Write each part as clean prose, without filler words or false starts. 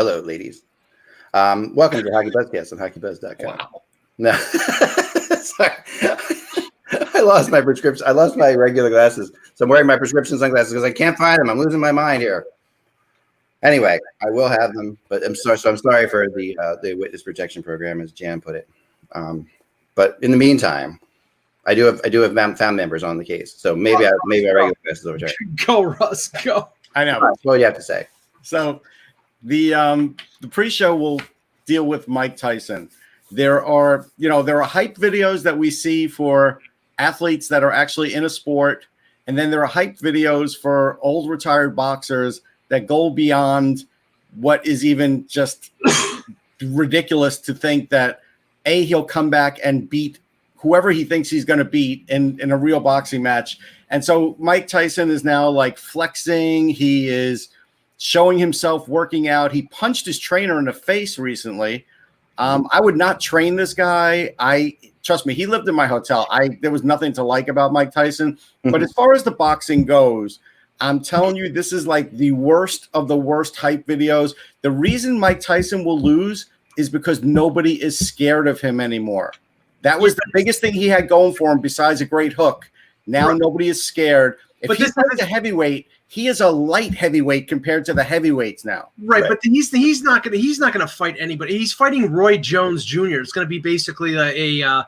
Hello, ladies. Welcome to HockeyBuzzcast on HockeyBuzz.com. Wow. No, sorry. I lost my prescription. I lost my regular glasses, so I'm wearing my prescription sunglasses because I can't find them. I'm losing my mind here. Anyway, I will have them, but I'm sorry. So I'm sorry for the witness protection program, as Jan put it. But in the meantime, I do have family members on the case, so maybe I regular glasses over time. Go, Russ, go. I know. What do you have to say? So the pre-show will deal with Mike Tyson. There are hype videos that we see for athletes that are actually in a sport, and then there are hype videos for old retired boxers that go beyond what is even just ridiculous to think that he'll come back and beat whoever he thinks he's going to beat in a real boxing match. And so Mike Tyson is now like flexing. He is showing himself working out. He punched his trainer in the face recently. I would not train this guy. Trust me, he lived in my hotel. There was nothing to like about Mike Tyson. But as far as the boxing goes, I'm telling you, this is like the worst of the worst hype videos. The reason Mike Tyson will lose is because nobody is scared of him anymore. That was the biggest thing he had going for him besides a great hook. Now nobody is scared. If he's a heavyweight, he is a light heavyweight compared to the heavyweights now. Right, but he's not gonna fight anybody. He's fighting Roy Jones Jr. It's gonna be basically a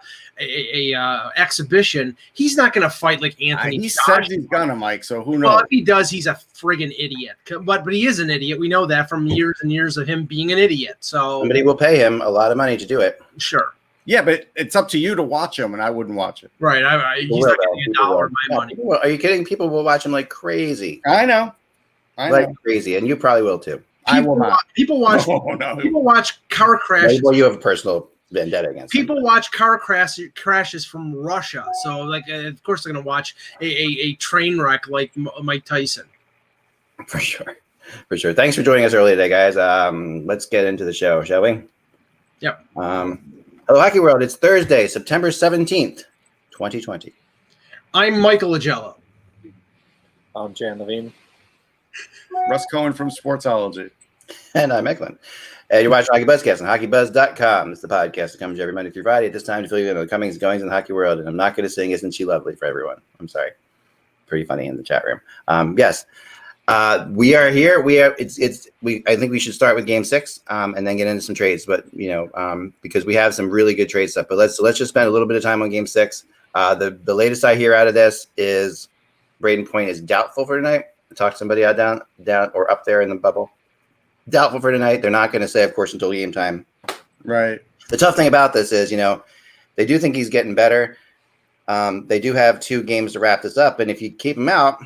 exhibition. He's not gonna fight like Anthony. He said he's gonna, Mike. So who knows? Well, if he does, he's a friggin' idiot. But he is an idiot. We know that from years and years of him being an idiot. So Somebody will pay him a lot of money to do it. Sure. Yeah, but it's up to you to watch him, and I wouldn't watch it. Right. He's not getting $1 of my money. Are you kidding? People will watch him like crazy. I know. Crazy, and you probably will too. I will not. People watch. No. People watch car crashes. Well, you have a personal vendetta against people. him. Watch car crashes from Russia. So, of course, they're going to watch a train wreck like Mike Tyson. For sure. Thanks for joining us early today, guys. Let's get into the show, shall we? Yep. Hello, Hockey World. It's Thursday, September 17th, 2020. I'm Michael Agello. I'm Jan Levine. Russ Cohen from Sportsology. And I'm Eklund. You're watching HockeyBuzzcast on HockeyBuzz.com. It's the podcast that comes every Monday through Friday at this time to fill you in on the comings and goings in the hockey world. And I'm not going to sing Isn't She Lovely for everyone. I'm sorry. Pretty funny in the chat room. Yes. We are here. I think we should start with Game 6 and then get into some trades. But because we have some really good trade stuff. But let's just spend a little bit of time on Game 6. The latest I hear out of this is Braden Point is doubtful for tonight. I talked to somebody out down or up there in the bubble. Doubtful for tonight. They're not going to say, of course, until game time. Right. The tough thing about this is, they do think he's getting better. They do have 2 games to wrap this up, and if you keep him out,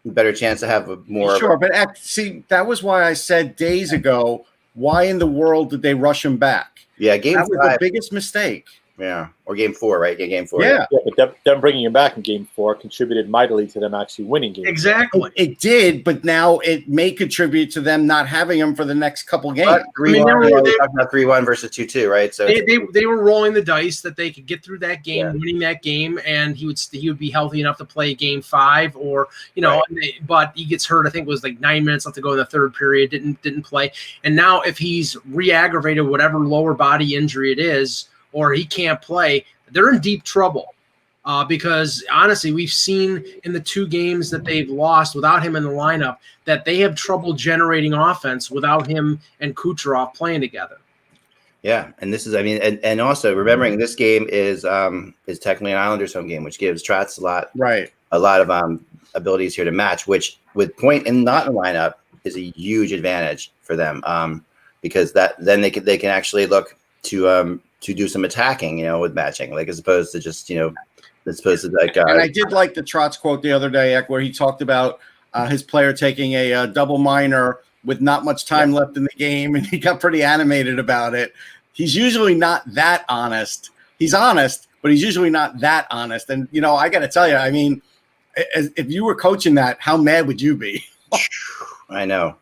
better chance to have more. Sure, but see, that was why I said days ago, why in the world did they rush him back? Yeah, game 5 was the biggest mistake. Yeah, or game 4, right? Yeah, game 4. Yeah, but them bringing him back in game 4 contributed mightily to them actually winning game. Exactly. It did, but now it may contribute to them not having him for the next couple games. But 3-1, we're talking about 3-1 versus 2-2, right? So they were rolling the dice that they could get through that game, winning that game, and he would be healthy enough to play game 5, or but he gets hurt. I think it was like 9 minutes left to go in the third period. Didn't play, and now if he's re-aggravated whatever lower body injury it is, or he can't play, they're in deep trouble. Because honestly, we've seen in the 2 games that they've lost without him in the lineup that they have trouble generating offense without him and Kucherov playing together. Yeah, and this is, and also remembering this game is technically an Islanders home game, which gives Trotz a lot of abilities here to match, which with Point and not in the lineup is a huge advantage for them, because then they can actually look to do some attacking, with matching, like as opposed to just, and I did like the Trotz quote the other day, where he talked about his player taking a double minor with not much time left in the game, and he got pretty animated about it. He's usually not that honest. He's honest, but he's usually not that honest. And I got to tell you, if you were coaching that, how mad would you be? I know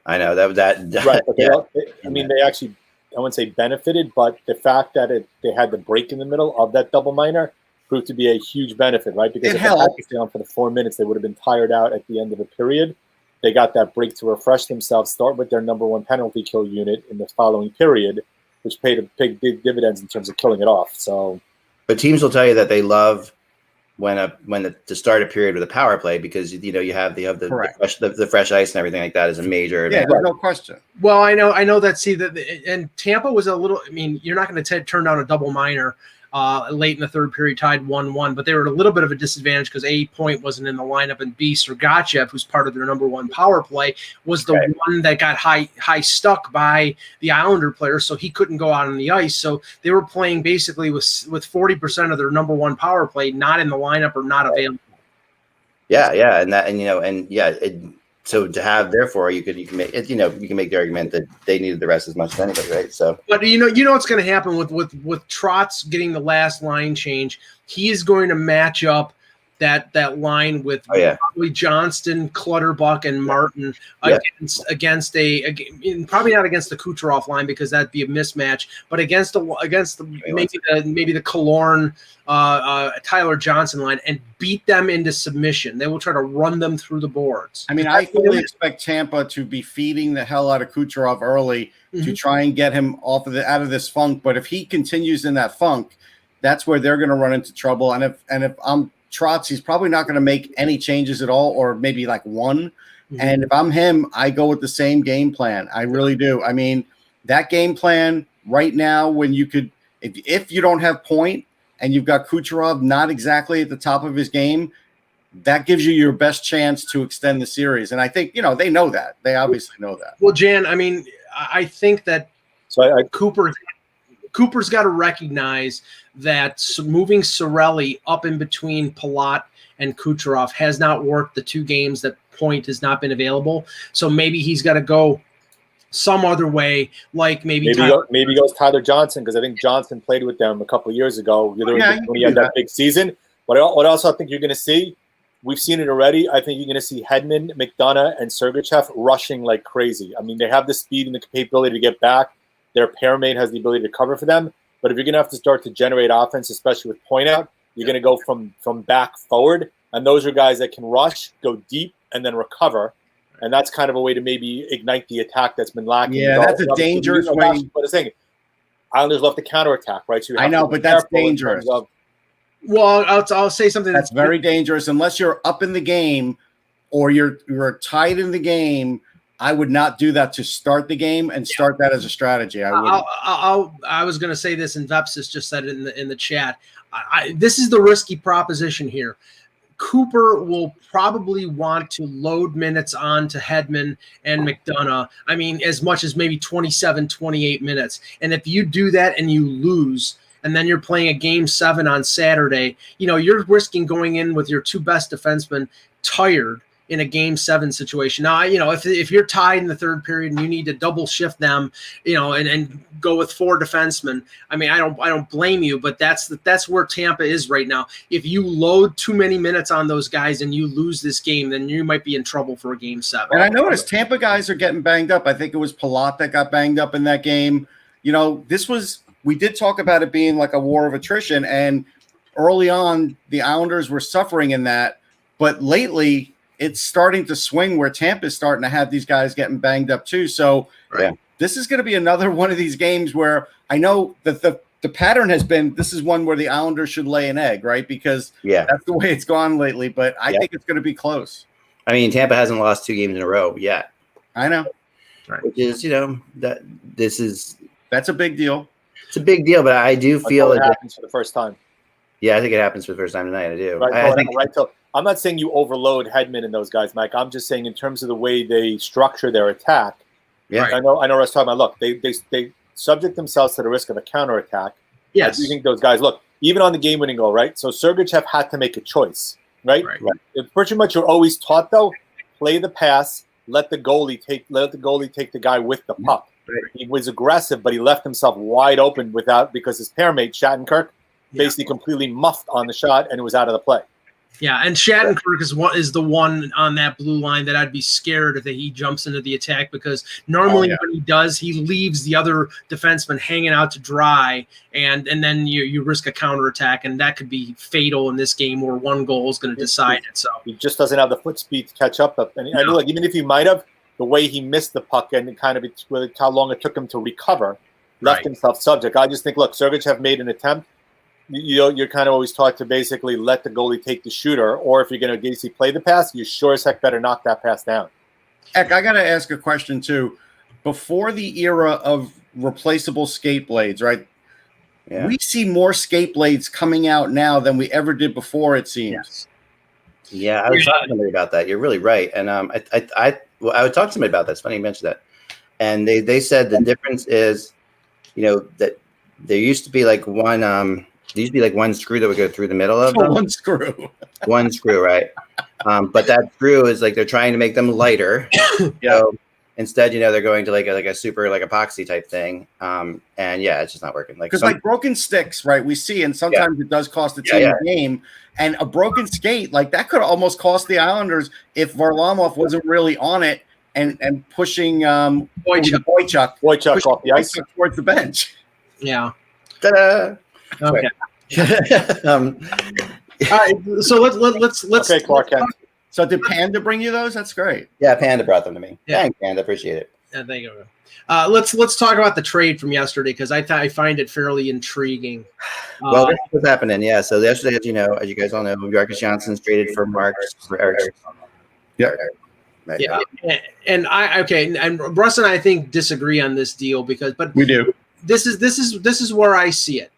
that right. But they actually, I wouldn't say benefited, but the fact that they had the break in the middle of that double minor proved to be a huge benefit, right? Because if they had to stay on for the 4 minutes, they would have been tired out at the end of the period. they got that break to refresh themselves, start with their number one penalty kill unit in the following period, which paid a big dividends in terms of killing it off. So, but teams will tell you that they love to start a period with a power play because you have the fresh ice and everything like that is a major Yeah, advantage. there's no question. Well, I know that. See that, and Tampa was a little. I mean, you're not going to turn down a double minor late in the third period, tied 1-1, but they were at a little bit of a disadvantage because A, Point wasn't in the lineup, and B, Sergachev, who's part of their number one power play, was the one that got high stuck by the Islander player, so he couldn't go out on the ice. So they were playing basically with 40% of their number one power play not in the lineup or not available. So to have, therefore, you can make it. You can make the argument that they needed the rest as much as anybody, right? So, but what's going to happen with Trotz getting the last line change. He is going to match up that line with probably Johnston, Clutterbuck, and Martin against probably not against the Kucherov line because that'd be a mismatch, but against the maybe the Killorn, Tyler Johnson line, and beat them into submission. They will try to run them through the boards. I mean, I fully expect Tampa to be feeding the hell out of Kucherov early to try and get him out of this funk. But if he continues in that funk, that's where they're going to run into trouble. And if I'm Trotz, he's probably not going to make any changes at all, or maybe like one. And if I'm him, I go with the same game plan. I really do. I mean, that game plan right now, when you could, if you don't have Point and you've got Kucherov not exactly at the top of his game, that gives you your best chance to extend the series. And I think, they know that. They obviously know that. Well, Jan, I mean, I think that Cooper's got to recognize that moving Cirelli up in between Palat and Kucherov has not worked the two games that Point has not been available. So maybe he's got to go some other way, like maybe goes Tyler Johnson, because I think Johnson played with them a couple of years ago when he had that big season. What else I think you're going to see, we've seen it already. I think you're going to see Hedman, McDonough, and Sergachev rushing like crazy. I mean, they have the speed and the capability to get back. Their pairmate has the ability to cover for them. But if you're going to have to start to generate offense, especially with Point out, you're going to go from back forward. And those are guys that can rush, go deep, and then recover. And that's kind of a way to maybe ignite the attack that's been lacking. Yeah, that's a dangerous way. But the thing, Islanders love to counterattack, right? So I know, but that's dangerous. Well, I'll say something that's very dangerous. Unless you're up in the game or you're tied in the game, I would not do that to start the game and start that as a strategy. I was going to say this, and Vepsis just said it in the chat. This is the risky proposition here. Cooper will probably want to load minutes on to Hedman and McDonough. I mean, as much as maybe 27, 28 minutes. And if you do that and you lose, and then you're playing a game 7 on Saturday, you're risking going in with your two best defensemen tired in a game 7 situation. Now, if you're tied in the third period and you need to double shift them, and go with 4 defensemen, I mean, I don't blame you, but that's where Tampa is right now. If you load too many minutes on those guys and you lose this game, then you might be in trouble for a game 7. And I noticed Tampa guys are getting banged up. I think it was Palat that got banged up in that game. We did talk about it being like a war of attrition, and early on the Islanders were suffering in that, but lately it's starting to swing where Tampa's starting to have these guys getting banged up too. So this is going to be another one of these games where I know that the pattern has been, this is one where the Islanders should lay an egg, right? Because that's the way it's gone lately, but I think it's going to be close. I mean, Tampa hasn't lost 2 games in a row yet. I know. Right. Which is, that's a big deal. It's a big deal, but I do feel it happens for the first time. Yeah, I think it happens for the first time tonight. I do. So I'm not saying you overload Hedman and those guys, Mike. I'm just saying in terms of the way they structure their attack. Yeah, I know. Russ talking about. Look, they subject themselves to the risk of a counterattack. Yes, I do think those guys. Look, even on the game-winning goal, right? So Sergachev had to make a choice, right? It's pretty much you're always taught though. Play the pass. Let the goalie take the guy with the puck. Right. He was aggressive, but he left himself wide open because his pairmate Shattenkirk basically completely muffed on the shot, and it was out of the play. Yeah, and Shattenkirk is the one on that blue line that I'd be scared if he jumps into the attack, because normally when he does, he leaves the other defenseman hanging out to dry, and then you risk a counterattack, and that could be fatal in this game where one goal is going to decide it. So he just doesn't have the foot speed to catch up. And I know, like, even if he might have, the way he missed the puck and kind of how long it took him to recover left himself subject. I just think, look, Sergachev made an attempt. You're kind of always taught to basically let the goalie take the shooter, or if you're going to basically play the pass, you sure as heck better knock that pass down. Heck, I got to ask a question too. Before the era of replaceable skate blades, right? Yeah. We see more skate blades coming out now than we ever did before, it seems. Yes. Yeah, I was talking to somebody about that. You're really right. And I would talk to somebody about that. It's funny you mentioned that. And they said the difference is, that there used to be like one there used to be like one screw that would go through the middle of them. One screw. One screw, right? But that screw is like they're trying to make them lighter. So instead, they're going to like a super like epoxy type thing. And it's just not working. Because like broken sticks, right? We see, and sometimes it does cost a team a game. And a broken skate, like that could almost cost the Islanders if Varlamov wasn't really on it and pushing Boychuk off the ice towards the bench. Yeah. Ta-da! Okay. All right. So let's. Okay, Clark Kent. So did Panda bring you those? That's great. Yeah, Panda brought them to me. Yeah. Thanks, Panda. Appreciate it. Yeah, thank you. Let's talk about the trade from yesterday, because I find it fairly intriguing. Well, this is what's happening. Yeah. So yesterday, as you guys all know, Marcus Johnson's traded for Marks for Eric. Yeah. Right. Yeah. And Russ and I think disagree on this deal but we do. This is where I see it.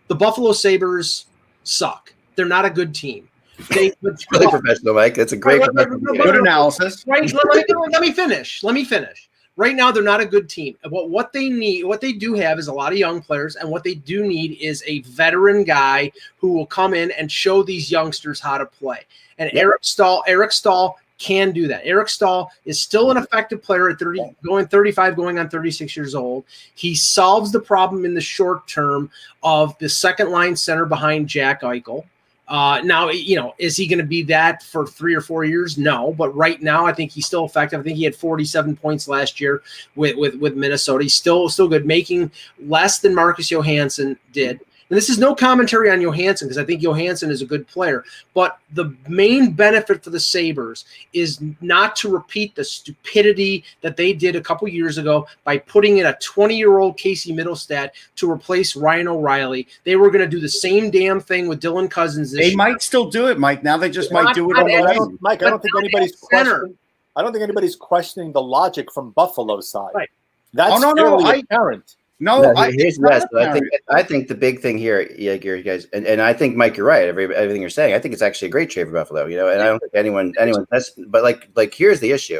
The Buffalo Sabres suck. They're not a good team. Really professional, Mike. That's a great good analysis. Right. Let me finish. Right now, they're not a good team. What they do have is a lot of young players, and what they do need is a veteran guy who will come in and show these youngsters how to play. And Eric Stahl can do that. Eric Stahl is still an effective player at 35, going on 36 years old. He solves the problem in the short term of the second line center behind Jack Eichel. Now, is he going to be that for 3 or 4 years? No, but right now I think he's still effective. I think he had 47 points last year with Minnesota. He's still good, making less than Marcus Johansson did. And this is no commentary on Johansson, because I think Johansson is a good player. But the main benefit for the Sabres is not to repeat the stupidity that they did a couple years ago by putting in a 20-year-old Casey Middlestat to replace Ryan O'Reilly. They were going to do the same damn thing with Dylan Cousins this year. They might still do it, Mike. Now they just might do it on the end. Mike, I don't think anybody's questioning the logic from Buffalo's side. Right. That's apparent. No, I think the big thing here, you guys, and I think, Mike, you're right. Everything you're saying, I think it's actually a great trade for Buffalo. And I don't think anyone but like here's the issue.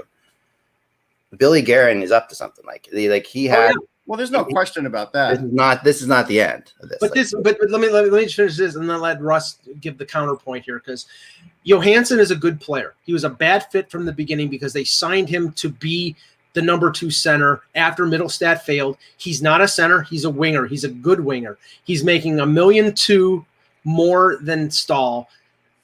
Billy Guerin is up to something. Like he had. Well, there's no question about that. This is not the end of this. But let me finish this and then let Russ give the counterpoint here, because Johansson is a good player. He was a bad fit from the beginning because they signed him to be the number 2 center after Middlestat failed. He's not a center. He's a winger. He's a good winger. He's making $1.2 million more than Stahl.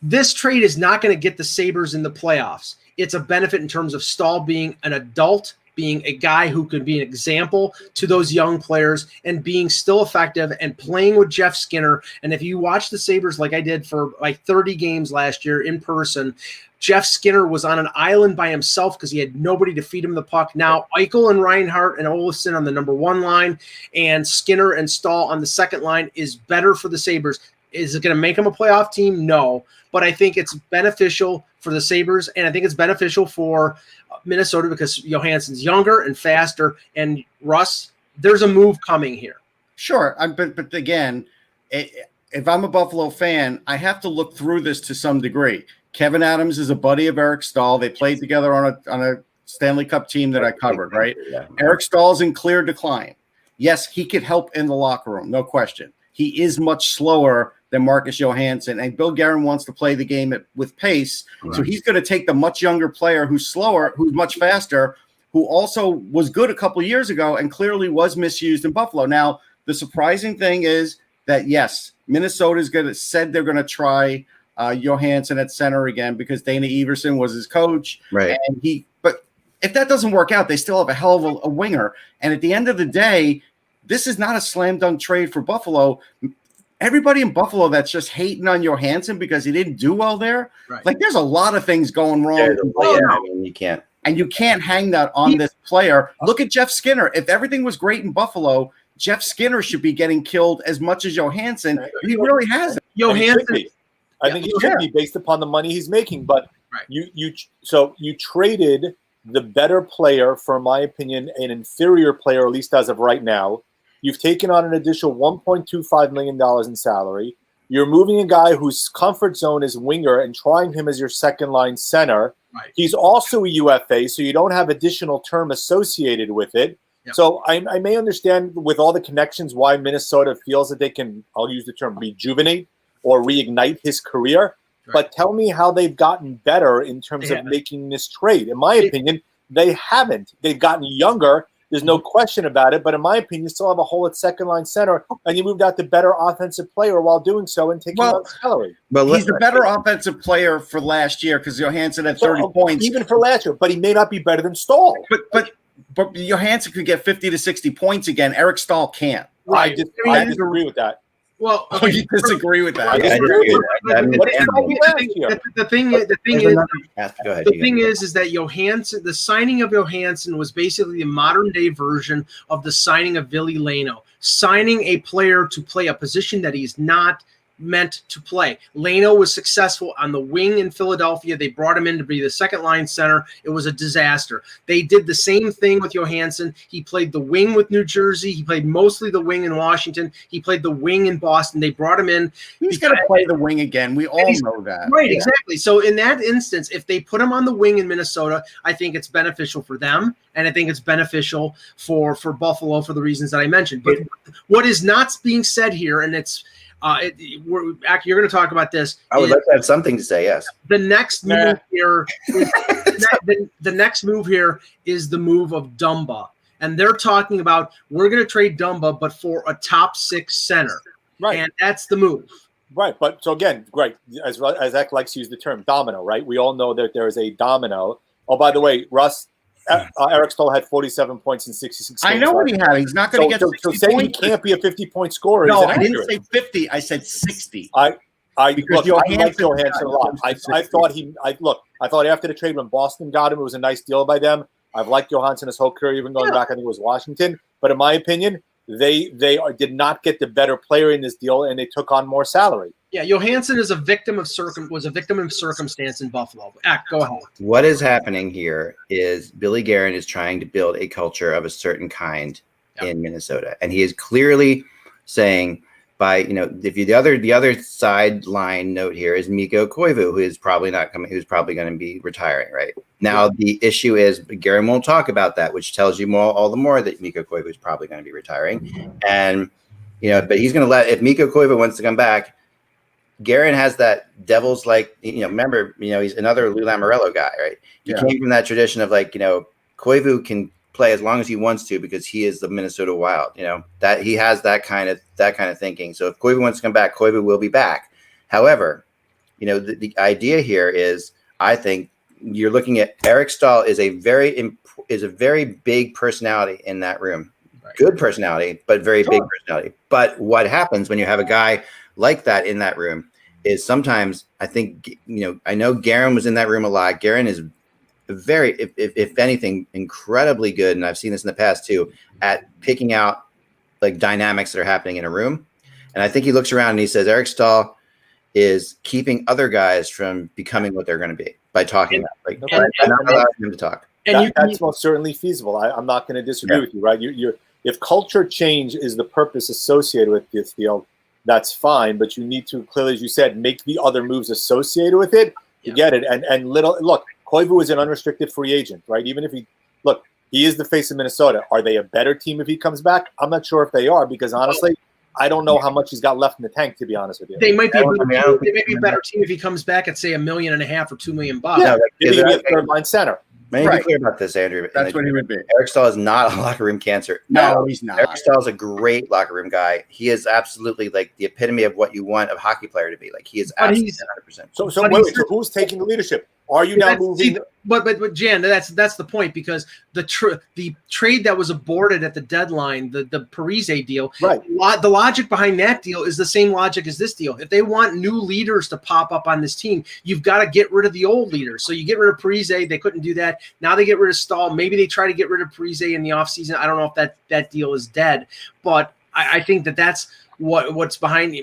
This trade is not going to get the Sabres in the playoffs. It's a benefit in terms of Stahl being an adult, being a guy who could be an example to those young players, and being still effective and playing with Jeff Skinner. And if you watch the Sabres like I did for like 30 games last year in person, Jeff Skinner was on an island by himself because he had nobody to feed him the puck. Now, Eichel and Reinhart and Olofsson on the number 1 line, and Skinner and Stahl on the second line is better for the Sabres. Is it going to make them a playoff team? No. But I think it's beneficial for the Sabres, and I think it's beneficial for Minnesota because Johansson's younger and faster. And, Russ, there's a move coming here. Sure. But again, if I'm a Buffalo fan, I have to look through this to some degree. Kevin Adams is a buddy of Eric Stahl. They played together on a Stanley Cup team that I covered, right? Yeah. Eric Stahl's in clear decline. Yes, he could help in the locker room, no question. He is much slower than Marcus Johansson, and Bill Guerin wants to play the game with pace. Right. So he's going to take the much younger player who's slower, who's much faster, who also was good a couple of years ago and clearly was misused in Buffalo. Now, the surprising thing is that, yes, Minnesota said they're going to try Johansson at center again because Dana Everson was his coach. Right. And but if that doesn't work out, they still have a hell of a winger. And at the end of the day, this is not a slam dunk trade for Buffalo. Everybody in Buffalo that's just hating on Johansson because he didn't do well there. Right. Like there's a lot of things going wrong. I mean, you can't. And you can't hang that on this player. Look at Jeff Skinner. If everything was great in Buffalo, Jeff Skinner should be geting killed as much as Johansson. He really hasn't. Johansson. I think he should be based upon the money he's making. But you traded the better player for, in my opinion, an inferior player, at least as of right now. You've taken on an additional $1.25 million in salary. You're moving a guy whose comfort zone is winger and trying him as your second line center. Right. He's also a UFA, so you don't have additional term associated with it. Yep. So I may understand with all the connections why Minnesota feels that they can, I'll use the term, rejuvenate or reignite his career. Right. But tell me how they've gotten better in terms of making this trade. In my opinion, they haven't. They've gotten younger. There's no question about it. But in my opinion, you still have a hole at second line center, and you moved out the better offensive player while doing so and taking on salary. But he's the better offensive player for last year because Johansson had 30 points. Even for last year, but he may not be better than Stahl. But Johansson could get 50 to 60 points again. Eric Stahl can't. Right. I disagree with that. Well, you disagree with that? The thing is that Johansson, the signing of Johansson was basically the modern day version of the signing of Ville Laino, signing a player to play a position that he's not meant to play. Laino was successful on the wing in Philadelphia. They brought him in to be the second line center. It was a disaster. They did the same thing with Johansson. He played the wing with New Jersey. He played mostly the wing in Washington. He played the wing in Boston. They brought him in. He's going to play the wing again. We all know that. Right, exactly. So in that instance, if they put him on the wing in Minnesota, I think it's beneficial for them. And I think it's beneficial for Buffalo for the reasons that I mentioned. But what is not being said here, and it's you're going to talk about this. I would like to have something to say. Yes. The next move here, the next move here is the move of Dumba, and they're talking about we're going to trade Dumba, but for a top 6 center, right? And that's the move, right? But so again, right, as Zach likes to use the term domino, right? We all know that there is a domino. Oh, by the way, Russ. Eric Stahl had 47 points in 66 games. I know what he had. He's not going to get 60 so saying points. He can't be a 50-point scorer. No, I didn't say 50. I said 60. I like Johansson a lot. I thought after the trade when Boston got him, it was a nice deal by them. I've liked Johansson his whole career, even going back, I think it was Washington. But in my opinion, they did not get the better player in this deal, and they took on more salary. Yeah, Johansson is a victim of circumstance in Buffalo. Go ahead. What is happening here is Billy Guerin is trying to build a culture of a certain kind in Minnesota, and he is clearly saying if the other sideline note here is Mikko Koivu, who is probably not coming, who's probably going to be retiring right now. The issue is Guerin won't talk about that, which tells you all the more that Mikko Koivu is probably going to be retiring, and but he's going to if Mikko Koivu wants to come back. Guerin has that devil's remember, he's another Lou Lamoriello guy, right? He came from that tradition of Koivu can play as long as he wants to because he is the Minnesota Wild, that he has that kind of thinking. So if Koivu wants to come back, Koivu will be back. However, the idea here is, I think you're looking at Eric Stahl is a very big personality in that room. Right. Good personality, but very big personality. But what happens when you have a guy like that in that room is sometimes I think, I know Guerin was in that room a lot. Guerin is very, if anything, incredibly good. And I've seen this in the past too, at picking out dynamics that are happening in a room. And I think he looks around and he says, Eric Stahl is keeping other guys from becoming what they're going to be by talking. Not allowing them to talk. That's most certainly feasible. I'm not going to disagree with you, right? If culture change is the purpose associated with this deal, that's fine, but you need to clearly, as you said, make the other moves associated with it to get it. And look, Koivu is an unrestricted free agent, right? Even if he is the face of Minnesota. Are they a better team if he comes back? I'm not sure if they are because honestly, I don't know how much he's got left in the tank. To be honest with you, they might be a better team if he comes back at say $1.5 million or $2 million. Yeah, maybe a third line center. Let me be clear about this, Andrew. That's what he would be. Eric Stahl is not a locker room cancer. No, he's not. Eric Stahl is a great locker room guy. He is absolutely like the epitome of what you want a hockey player to be. Like he is absolutely 100%. So who's taking the leadership? Are you now moving? But Jan, that's the point, because the trade that was aborted at the deadline, the Parise deal, right? The logic behind that deal is the same logic as this deal. If they want new leaders to pop up on this team, you've got to get rid of the old leaders. So you get rid of Parise. They couldn't do that. Now they get rid of Stahl. Maybe they try to get rid of Parise in the offseason. I don't know if that deal is dead, but I think that's what's behind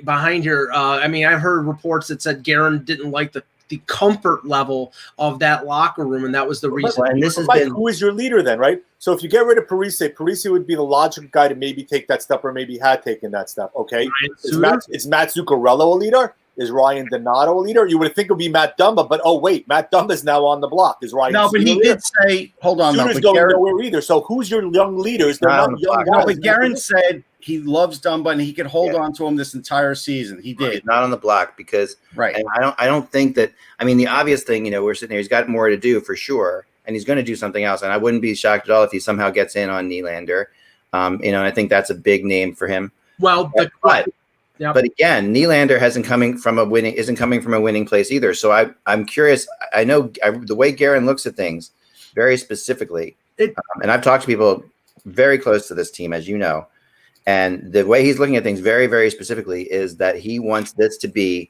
here. I mean, I've heard reports that said Guerin didn't like the comfort level of that locker room, and that was the reason. And this has been who is your leader then, right? So if you get rid of Parise would be the logical guy to maybe take that step, or maybe had taken that step. Okay, is Matt Zuccarello a leader? Is Ryan Donato a leader? You would think it would be Matt Dumba, but oh wait, Matt Dumba is now on the block. Is Ryan? No, but he did say, hold on, Suter's going nowhere either. So who's your young leaders? They're not young guys. No, but Guerin said he loves Dumba and he could hold on to him this entire season. He did. He's not on the block because and I don't think that. I mean, the obvious thing, we're sitting here. He's got more to do for sure, and he's going to do something else. And I wouldn't be shocked at all if he somehow gets in on Nylander. I think that's a big name for him. Well, but again, Nylander isn't coming from a winning place either. So I'm curious. I know the way Guerin looks at things very specifically, and I've talked to people very close to this team, as you know, and the way he's looking at things very, very specifically is that he wants this to be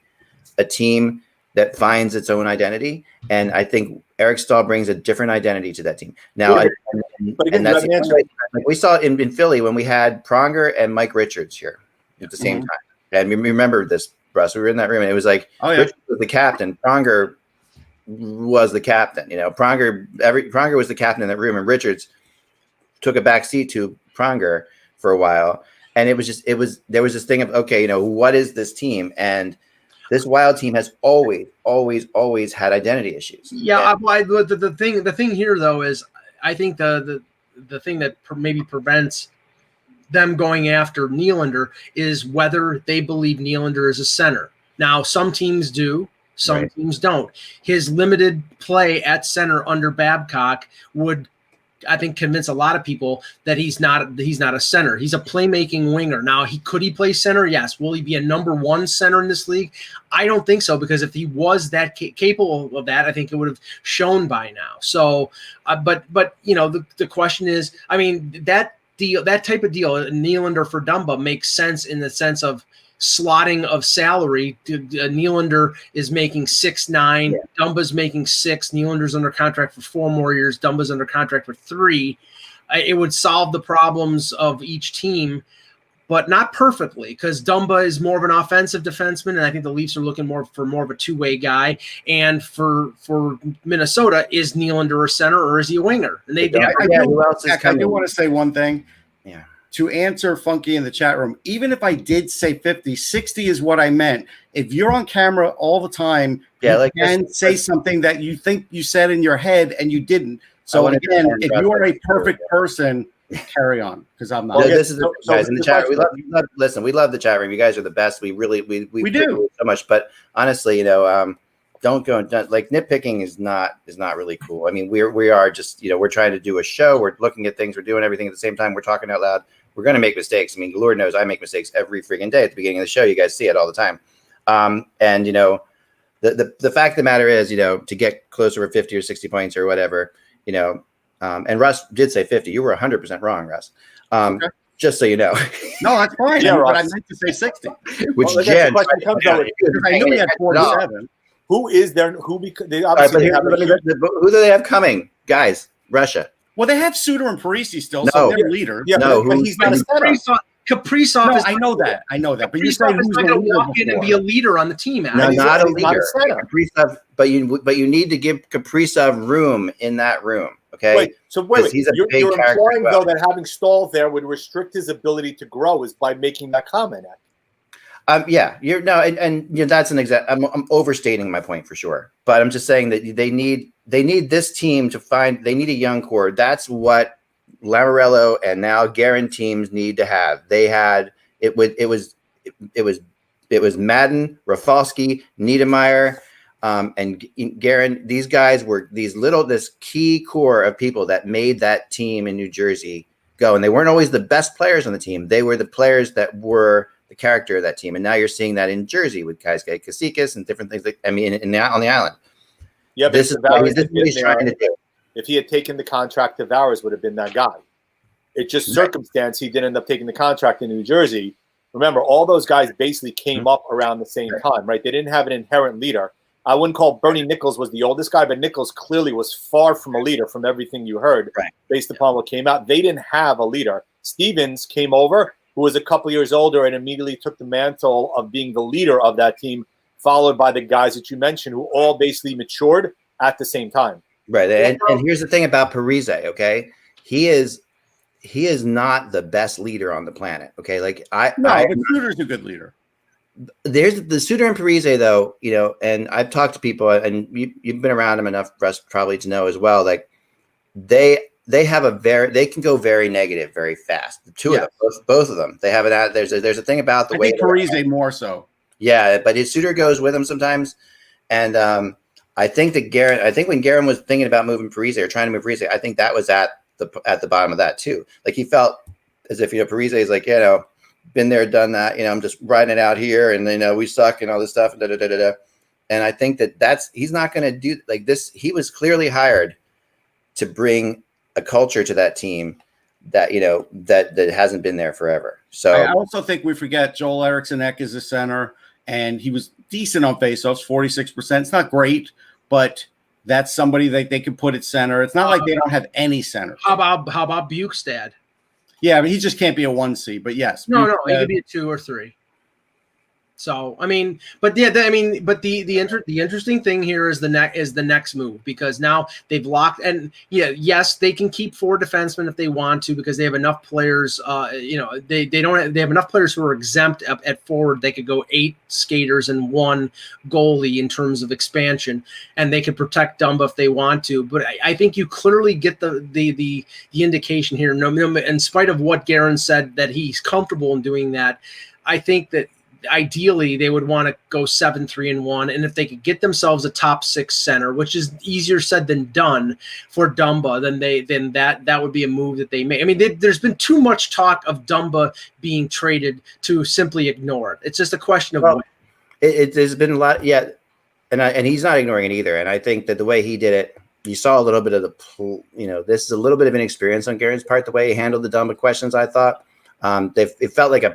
a team that finds its own identity. And I think Eric Stahl brings a different identity to that team. Now, that's like we saw in Philly when we had Pronger and Mike Richards here at the same time. And we remember this, Russ. We were in that room, and it was like Richards was the captain. Pronger was the captain. Pronger was the captain in that room, and Richards took a back seat to Pronger for a while. And there was this thing of, okay, what is this team? And this Wild team has always had identity issues. Yeah, the thing here though is, I think the thing that maybe prevents them going after Nylander is whether they believe Nylander is a center. Now, some teams do, some teams don't. His limited play at center under Babcock would, I think, convince a lot of people that he's not a center. He's a playmaking winger. Now, could he play center? Yes. Will he be a number one center in this league? I don't think so, because if he was that capable of that, I think it would have shown by now. So, but the question is, I mean, that type of deal, Nylander for Dumba, makes sense in the sense of slotting of salary. Nylander is making 6-9, Dumba's making 6. Nylander's under contract for 4 more years. Dumba's under contract for 3. It would solve the problems of each team, but not perfectly, because Dumba is more of an offensive defenseman, and I think the Leafs are looking for more of a two-way guy. And for Minnesota, is Nylander a center or is he a winger? And I do want to say one thing. Yeah. To answer Funky in the chat room, even if I did say 50, 60 is what I meant. If you're on camera all the time, you can say something that you think you said in your head and you didn't. So again, if you are a perfect person, carry on, because I'm not. This is the guys in the chat. We love the chat room. You guys are the best. We really we do so much. But honestly, don't go like nitpicking is not really cool. I mean, we are just we're trying to do a show. We're looking at things. We're doing everything at the same time. We're talking out loud. We're going to make mistakes. I mean, Lord knows I make mistakes every freaking day at the beginning of the show. You guys see it all the time. And the fact of the matter is, to get closer to 50 or 60 points or whatever, and Russ did say 50. You were 100% wrong, Russ. Okay. Just so you know. No, that's fine. Yeah, but I meant to say 60. Which Jen, I knew he had 47. Who is there? Who do they have coming, guys? Russia. Well, they have Suter and Parise still, so they're leaders. Yeah, but he's not a center. Kaprizov is. I know that. But you say who's going to walk in and be a leader on the team. No, not a leader. Kaprizov, but you need to give Kaprizov room in that room. Okay. Wait. You're implying though that having Stahl there would restrict his ability to grow is by making that comment. That's an exact. I'm overstating my point for sure, but I'm just saying that they need this team to find. They need a young core. That's what Lamoriello and now Guerin teams need to have. They had it was Madden, Rafalski, Niedermeyer, And Garen, these guys were this key core of people that made that team in New Jersey go. And they weren't always the best players on the team. They were the players that were the character of that team. And now you're seeing that in Jersey with guys like Kasikas and different things. On the island. Yeah, but this is what he's trying to do. If he had taken the contract, Tavares would have been that guy. It's just circumstance he didn't end up taking the contract in New Jersey. Remember, all those guys basically came up around the same time, right? They didn't have an inherent leader. I wouldn't call Bernie Nichols was the oldest guy, but Nichols clearly was far from a leader from everything you heard based upon what came out. They didn't have a leader. Stevens came over, who was a couple years older, and immediately took the mantle of being the leader of that team, followed by the guys that you mentioned who all basically matured at the same time. Right. And here's the thing about Parise, okay? He is not the best leader on the planet, okay? Like but Suter's a good leader. There's the Suter and Parise, though, and I've talked to people, and you've been around them enough, Russ, probably to know as well. Like they can go very negative very fast. The two of them, both of them, they have it. There's a thing about the way Parise more so. Yeah, but his Suter goes with him sometimes, and I think when Garen was thinking about moving Parise or trying to move Parise, I think that was at the bottom of that too. Like he felt as if Parise is like been there, done that. I'm just riding it out here, and we suck and all this stuff. And I think that's he's not going to do like this. He was clearly hired to bring a culture to that team that that hasn't been there forever. So I also think we forget Joel Eriksson Ek is a center, and he was decent on faceoffs, 46%. It's not great, but that's somebody that they can put at center. It's not like they don't have any center. How about Bukestad? Yeah, but he just can't be a 1C. But yes, no, he could be a 2 or 3. So I mean, but the interesting thing here is the next move, because now they've locked, and yes, they can keep 4 defensemen if they want to, because they have enough players. They have enough players who are exempt at forward. They could go 8 skaters and 1 goalie in terms of expansion, and they could protect Dumba if they want to. But I think you clearly get the indication here. No, in spite of what Garen said that he's comfortable in doing that, I think that ideally they would want to go 7-3-1, and if they could get themselves a top 6 center, which is easier said than done for Dumba, then that would be a move that they make. I mean, there's been too much talk of Dumba being traded to simply ignore it. It's just a question of when. There's been a lot, and he's not ignoring it either. And I think that the way he did it, you saw a little bit of this is a little bit of inexperience on Garen's part, the way he handled the Dumba questions. I thought it felt like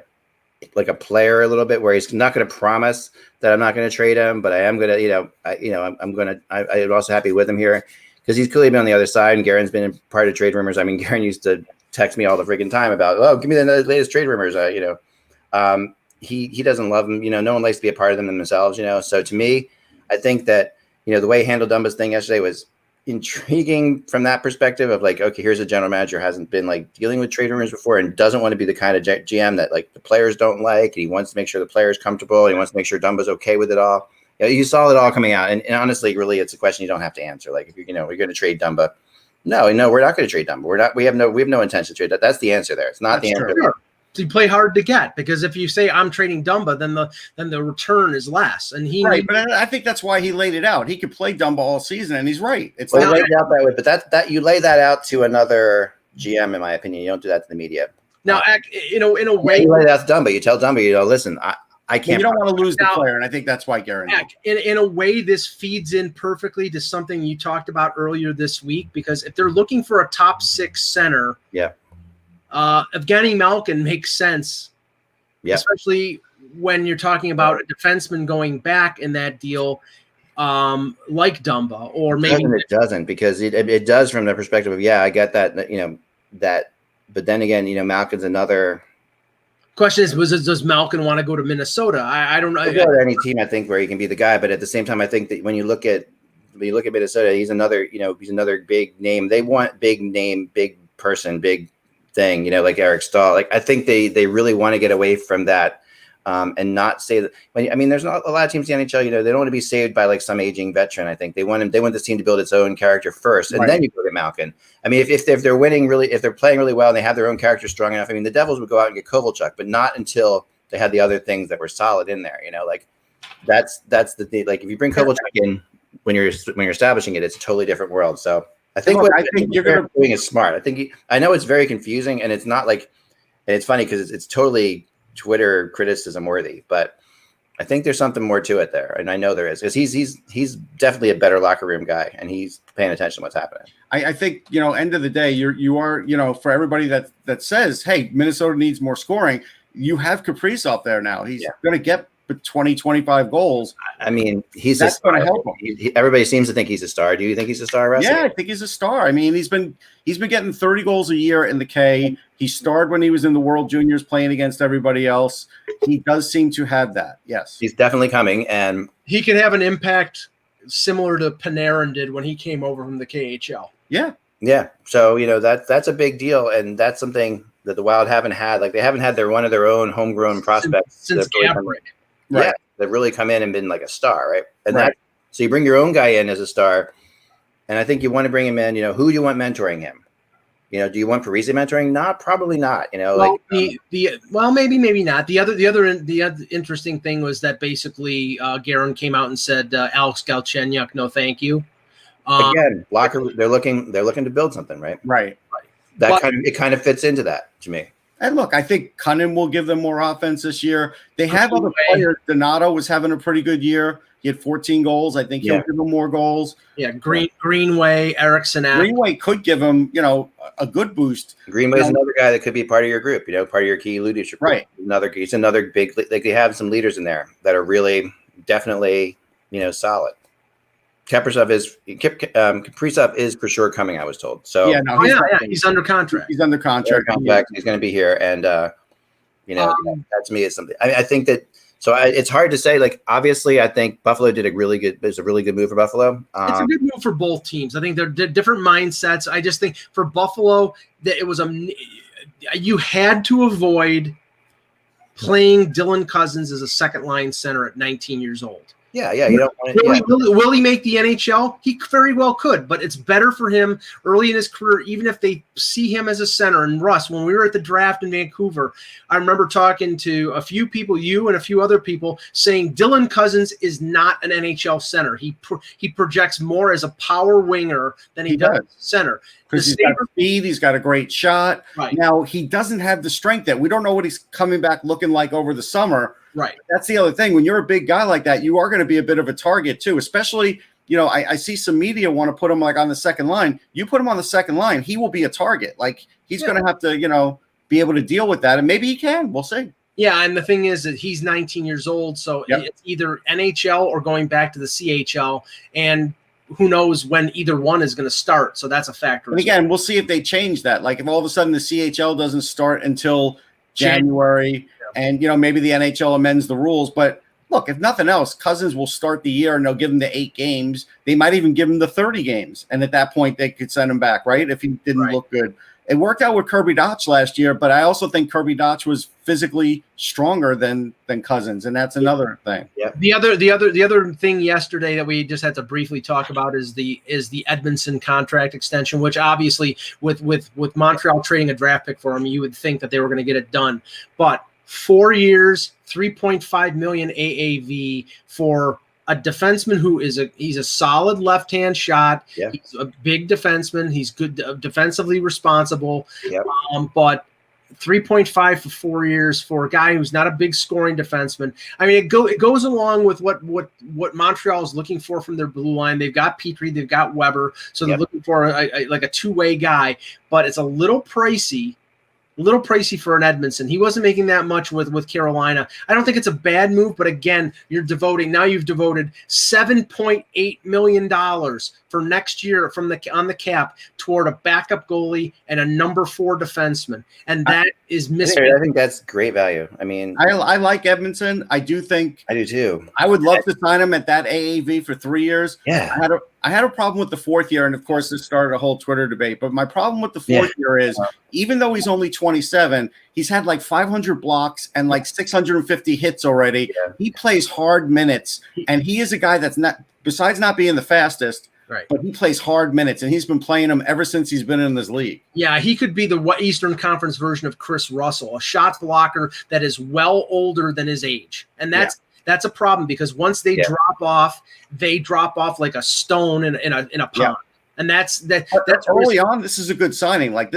a player a little bit, where he's not going to promise that I'm not going to trade him, but I am going to, I'm also happy with him here, because he's clearly been on the other side, and Garen's been part of trade rumors. I mean, Garen used to text me all the freaking time about, give me the latest trade rumors. He doesn't love them. No one likes to be a part of them themselves, So to me, I think that, the way he handled Dumba's thing yesterday was intriguing from that perspective of like, okay, here's a general manager who hasn't been like dealing with trade rumors before and doesn't want to be the kind of GM that like the players don't like. And he wants to make sure the player's comfortable. And he wants to make sure Dumba's okay with it all. You saw it all coming out. And honestly, really, it's a question you don't have to answer. Like, if we're going to trade Dumba. No, we're not going to trade Dumba. We have no intention to trade that. That's the answer there. It's not the answer. Sure. So you play hard to get, because if you say I'm trading Dumba, then the return is less. And but I think that's why he laid it out. He could play Dumba all season, and he's right. It's laid out that way, but that you lay that out to another GM, in my opinion. You don't do that to the media. Now, in a way, you lay it out to Dumba. You tell Dumba, listen, I can't. You don't want to lose the player, and I think that's why Garen. In a way, this feeds in perfectly to something you talked about earlier this week, because if they're looking for a top 6 center, Evgeny Malkin makes sense, especially when you're talking about a defenseman going back in that deal, like Dumba, or maybe it doesn't, because it does from the perspective of I get that that, but then again, Malkin's another. Question is, does Malkin want to go to Minnesota? I don't know. Go to any team, I think, where he can be the guy, but at the same time, I think that when you look at Minnesota, he's another big name. They want big name, big person, big thing, like Eric Stahl. Like, I think they really want to get away from that, and not say that. There's not a lot of teams in the NHL. They don't want to be saved by like some aging veteran. I think they want this team to build its own character first, and then you go to Malkin. If they're winning really, if they're playing really well and they have their own character strong enough, the Devils would go out and get Kovalchuk, but not until they had the other things that were solid in there. that's the thing. Like if you bring Kovalchuk in when you're establishing it, it's a totally different world. So I think what you're doing is smart. I know it's very confusing, and it's not like, and it's funny because it's totally Twitter criticism worthy, but I think there's something more to it there, and I know there is, because he's definitely a better locker room guy, and he's paying attention to what's happening. I think, end of the day, you are, for everybody that says, hey, Minnesota needs more scoring, you have Kaprizov there now. He's going to get 20, 25 goals. I mean, that's going to help him. Everybody seems to think he's a star. Do you think he's a star, Russ? Yeah, I think he's a star. I mean, he's been getting 30 goals a year in the K. He starred when he was in the World Juniors playing against everybody else. He does seem to have that. Yes. He's definitely coming, and he could have an impact similar to Panarin did when he came over from the KHL. Yeah. Yeah. So, that's a big deal, and that's something that the Wild haven't had. Like, they haven't had one of their own homegrown prospects since Gabrick. Right. Yeah, they've really come in and been like a star, right? And so you bring your own guy in as a star, and I think you want to bring him in. Who do you want mentoring him? Do you want Parise mentoring? Not, probably not. Well, maybe not. The other interesting thing was that basically Guerin came out and said Alex Galchenyuk, no, thank you. Again, they're looking to build something, right? Right. It kind of fits into that to me. And look, I think Cunningham will give them more offense this year. They have other players. Donato was having a pretty good year. He had 14 goals. I think he'll give them more goals. Yeah, Greenway, Eriksson. Greenway could give him, a good boost. Greenway's another guy that could be part of your group, part of your key leadership group. Right. He's another big, like they have some leaders in there that are really definitely, solid. Kaprizov is for sure coming, I was told. So he's under contract. He's under contract. He's going to be here, and that to me is something. I think that. So it's hard to say. Like, obviously, I think Buffalo did a really good move for Buffalo. It's a good move for both teams. I think they're different mindsets. I just think for Buffalo that it was you had to avoid playing Dylan Cousins as a second line center at 19 years old. Yeah, you don't want to. Will he make the NHL? He very well could, but it's better for him early in his career, even if they see him as a center. And Russ, when we were at the draft in Vancouver, I remember talking to a few people, you and a few other people, saying Dylan Cousins is not an NHL center. He projects more as a power winger than he does center. Because he's got speed, he's got a great shot. Right. Now, he doesn't have the strength that we don't know what he's coming back looking like over the summer. Right. That's the other thing. When you're a big guy like that, you are going to be a bit of a target too, especially, I see some media want to put him like on the second line. You put him on the second line, he will be a target. Like he's going to have to, be able to deal with that. And maybe he can. We'll see. Yeah. And the thing is that he's 19 years old. So it's either NHL or going back to the CHL. And who knows when either one is going to start. So that's a factor. And again, we'll see if they change that. Like if all of a sudden the CHL doesn't start until January. And, maybe the NHL amends the rules. But look, if nothing else, Cousins will start the year and they'll give him the 8 games. They might even give him the 30 games. And at that point, they could send him back, right? If he didn't look good. It worked out with Kirby Dach last year, but I also think Kirby Dach was physically stronger than Cousins, and that's another thing. Yeah. The other thing yesterday that we just had to briefly talk about is the Edmondson contract extension, which obviously with Montreal trading a draft pick for him, you would think that they were going to get it done. But 4 years, $3.5 million AAV for a defenseman who he's a solid left-hand shot. Yeah. He's a big defenseman. He's good, defensively responsible. Yep. But 3.5 for 4 years for a guy who's not a big scoring defenseman. I mean, it goes along with what Montreal is looking for from their blue line. They've got Petrie, they've got Weber, so they're looking for a two-way guy. But it's a little pricey for an Edmondson. He wasn't making that much with Carolina. I don't think it's a bad move, but again, you've devoted $7.8 million for next year on the cap toward a backup goalie and a number 4 defenseman, and that is missing. I think that's great value. I mean, I like Edmondson. I do too. I would love to sign him at that AAV for 3 years. Yeah. I had a problem with the 4th year, and of course, this started a whole Twitter debate. But my problem with the 4th year is, even though he's only 27, he's had like 500 blocks and like 650 hits already. Yeah. He plays hard minutes, and he is a guy that's not, besides not being the fastest, right, but he plays hard minutes, and he's been playing them ever since he's been in this league. Yeah, he could be the Eastern Conference version of Chris Russell, a shot blocker that is well older than his age, and That's a problem because once they drop off like a stone in a pond. Yeah. And that's early on. This is a good signing. Like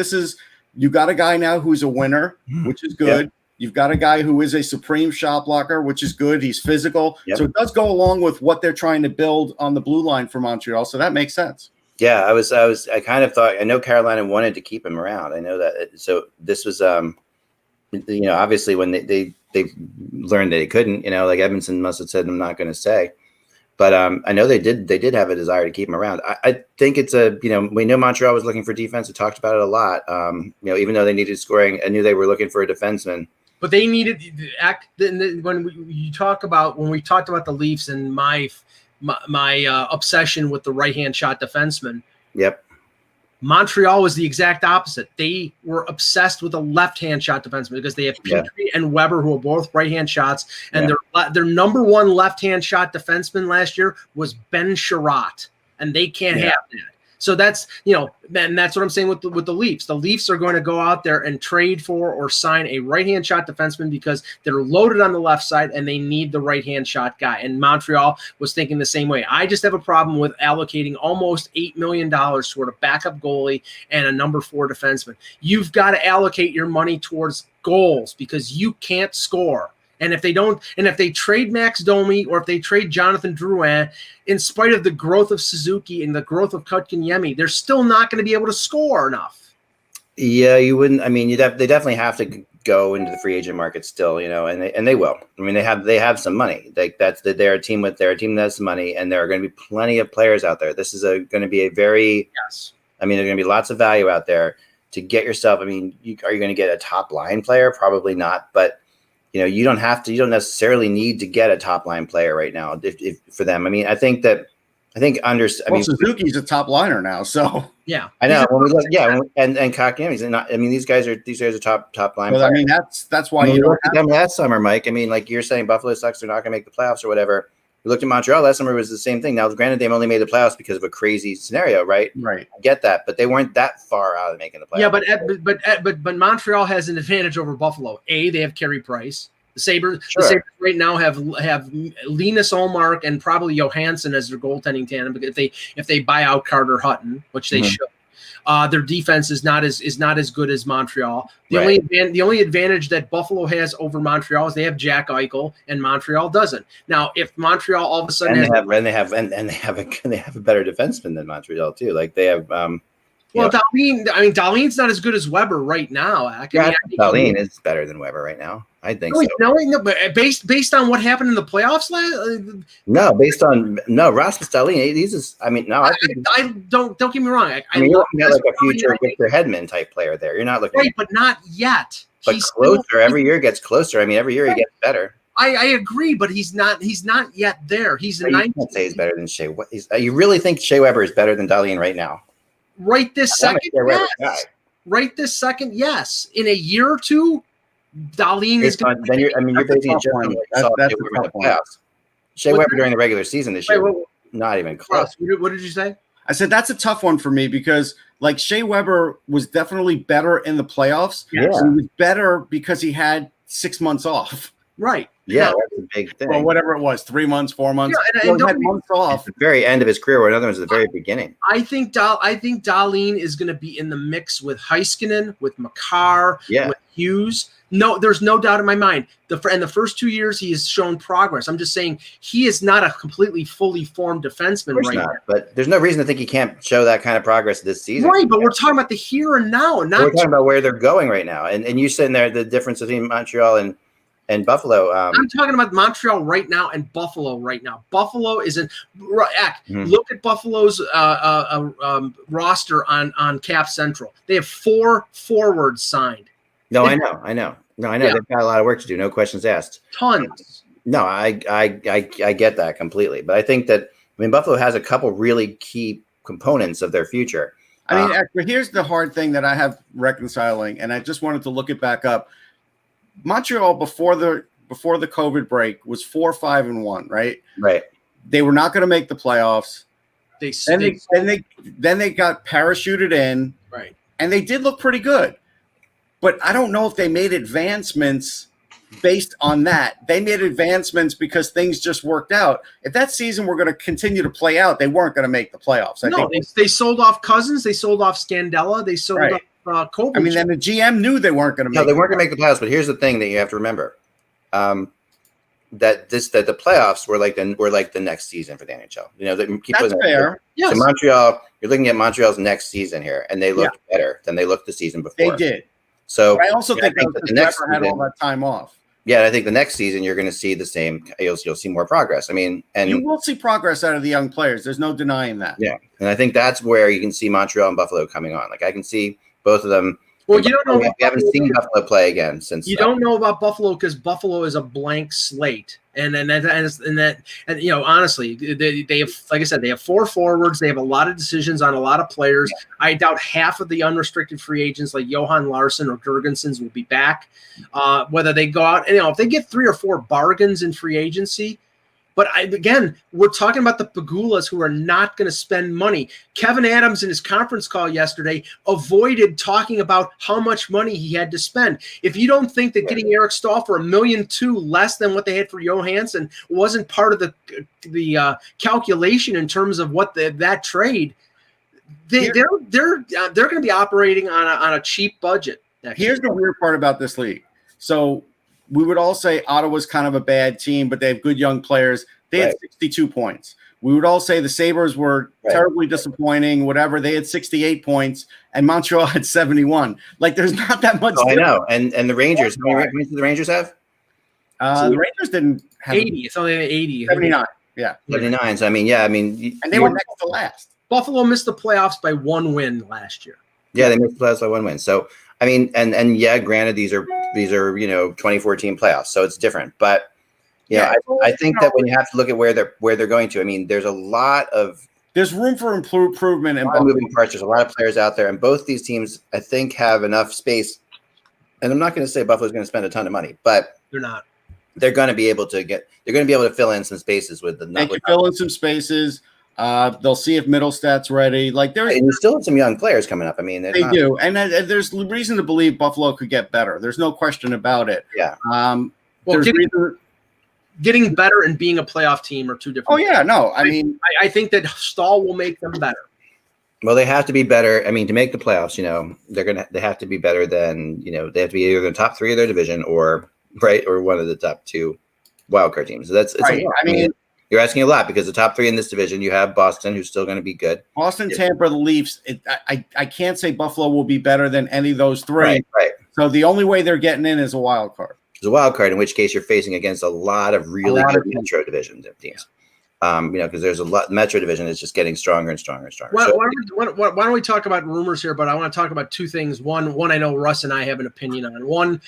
you got a guy now who's a winner, which is good. Yep. You've got a guy who is a supreme shot blocker, which is good. He's physical. Yep. So it does go along with what they're trying to build on the blue line for Montreal. So that makes sense. Yeah, I kind of thought, I know Carolina wanted to keep him around. I know that. So this was, obviously when they learned that they couldn't, like Edmondson must have said, I'm not going to stay. But I know they did have a desire to keep him around. I think it's we know Montreal was looking for defense. We talked about it a lot. Even though they needed scoring, I knew they were looking for a defenseman. But they needed when we talked about the Leafs and my obsession with the right-hand shot defenseman. Yep. Montreal was the exact opposite. They were obsessed with a left-hand shot defenseman because they have Petrie and Weber, who are both right-hand shots, and their number one left-hand shot defenseman last year was Ben Sherratt, and they can't have that. So that's and that's what I'm saying with the Leafs. The Leafs are going to go out there and trade for or sign a right-hand shot defenseman because they're loaded on the left side and they need the right-hand shot guy. And Montreal was thinking the same way. I just have a problem with allocating almost $8 million toward a backup goalie and a number 4 defenseman. You've got to allocate your money towards goals because you can't score. And if they trade Max Domi or if they trade Jonathan Drouin, in spite of the growth of Suzuki and the growth of Kotkaniemi, they're still not going to be able to score enough. Yeah, you wouldn't. I mean, they definitely have to go into the free agent market still, and they will. I mean, they have some money. Like they're a team that has some money, and there are going to be plenty of players out there. This is going to be a very I mean, there's going to be lots of value out there to get yourself. I mean, are you going to get a top line player? Probably not, but. You don't necessarily need to get a top line player right now if for them. I mean, I think Suzuki's a top liner now. So yeah, I know when we look, and Kotkaniemi's not. I mean, these guys are top line. Well, I mean, that's why you looked at them last summer, Mike. I mean, like you're saying, Buffalo sucks. They're not going to make the playoffs or whatever. We looked at Montreal last summer. It was the same thing. Now, granted, they only made the playoffs because of a crazy scenario, right? Right. I get that, but they weren't that far out of making the playoffs. Yeah, but Montreal has an advantage over Buffalo. They have Carey Price. The Sabres right now have Linus Ullmark and probably Johansson as their goaltending tandem. But if they buy out Carter Hutton, which they should, their defense is not as good as Montreal. The only advantage that Buffalo has over Montreal is they have Jack Eichel and Montreal doesn't. Now, if Montreal all of a sudden they have a better defenseman than Montreal too. Like they have. Dahlin's not as good as Weber right now. Dahlin is better than Weber right now. I think so. No, but based on what happened in the playoffs Rasmus Dahlin. Don't get me wrong. You're looking at like a future Victor Hedman type player there. You're not looking but not yet. But closer. Every year gets closer. I mean, every year he gets better. I agree, but he's not yet there. He's a 19. Can't say he's better than Shea. You really think Shea Weber is better than Dahlin right now? Right this second, yes. Right this second, yes. In a year or two, Dahlin is going to. You're basing it just on the playoffs. Shea Weber during the regular season this year, not even close. What did you say? I said that's a tough one for me because like Shea Weber was definitely better in the playoffs. Yeah. He was better because he had 6 months off. Right. Yeah, that's a big thing. Or whatever it was, 3 months, 4 months. Yeah, he had months off. At the very end of his career, or another one's at the very beginning. I think Dahlin is going to be in the mix with Heiskanen, with Makar, with Hughes. No, there's no doubt in my mind. In the first 2 years, he has shown progress. I'm just saying he is not a completely fully formed defenseman right now. But there's no reason to think he can't show that kind of progress this season. Right, but we're talking about the here and now. We're talking about where they're going right now. And you sitting there, the difference between Montreal and Buffalo. I'm talking about Montreal right now and Buffalo right now. Buffalo isn't. Look at Buffalo's roster on Cap Central. They have 4 forwards signed. No, I know. Yeah. They've got a lot of work to do. No questions asked. Tons. No, I get that completely. But I think that Buffalo has a couple really key components of their future. Here's the hard thing that I have reconciling, and I just wanted to look it back up. Montreal before the COVID break was 4-5-1, right? Right. They were not going to make the playoffs. Then they got parachuted in, right? And they did look pretty good, but I don't know if they made advancements based on that. They made advancements because things just worked out. If that season were going to continue to play out, they weren't going to make the playoffs. I think they sold off Cousins. They sold off Scandella. They sold off Kovacic. I mean, then the GM knew they weren't going to make. No, they weren't going to make the playoffs. But here's the thing that you have to remember: that the playoffs were like the next season for the NHL. You know, that's fair. Yes. So Montreal, you're looking at Montreal's next season here, and they looked better than they looked the season before. They did. So but I also think that the next season, had all that time off. Yeah, I think the next season you're going to see the same. You'll see more progress. I mean, and you will see progress out of the young players. There's no denying that. Yeah, and I think that's where you can see Montreal and Buffalo coming on. Like I can see both of them. Well, you don't know. We haven't seen Buffalo play again since. You don't know about Buffalo because Buffalo is a blank slate, and you know, honestly, they have, like I said, they have 4 forwards. They have a lot of decisions on a lot of players. Yeah. I doubt half of the unrestricted free agents like Johan Larsson or Gergensons will be back. Whether they go out, and you know, if they get 3 or 4 bargains in free agency. But again, we're talking about the Pagulas who are not going to spend money. Kevin Adams in his conference call yesterday avoided talking about how much money he had to spend. If you don't think that getting Eric Stahl for $1.2 million less than what they had for Johansson wasn't part of the calculation in terms of what that trade, they're going to be operating on a cheap budget. Here's the weird part about this league. So we would all say Ottawa's kind of a bad team, but they have good young players. They had 62 points. We would all say the Sabres were terribly disappointing, whatever. They had 68 points, and Montreal had 71. Like, there's not that much. I know. And the Rangers, how many points did the Rangers have? The Rangers didn't have 80. It's only 80. 79. Yeah. 79. So, I mean, and they were next to last. Buffalo missed the playoffs by 1 win last year. Yeah, they missed the playoffs by 1 win. So, I mean, and yeah, granted, these are 2014 playoffs, so it's different. But I think that when you have to look at where they're going to, I mean, there's room for improvement and moving parts. There's a lot of players out there, and both these teams, I think, have enough space. And I'm not going to say Buffalo's going to spend a ton of money, but they're not. They're going to be able to fill in some spaces with the. They can fill in some spaces. They'll see if Middlestad's ready. Like and you still have some young players coming up. I mean, they do, and there's reason to believe Buffalo could get better. There's no question about it. Yeah. Getting better and being a playoff team are two different. Oh yeah, no. I mean, I think that Stahl will make them better. Well, they have to be better. I mean, to make the playoffs, they have to be better than they have to be either in the top 3 of their division or one of the top 2 wildcard teams. So it's right. I mean. You're asking a lot because the top 3 in this division, you have Boston, who's still going to be good. Boston, Tampa, the Leafs. I can't say Buffalo will be better than any of those 3. Right. So the only way they're getting in is a wild card. It's a wild card, in which case you're facing against a lot of really good Metro division teams. Because there's a lot. Metro division is just getting stronger and stronger and stronger. Why don't we talk about rumors here? But I want to talk about 2 things. One, I know Russ and I have an opinion on. One,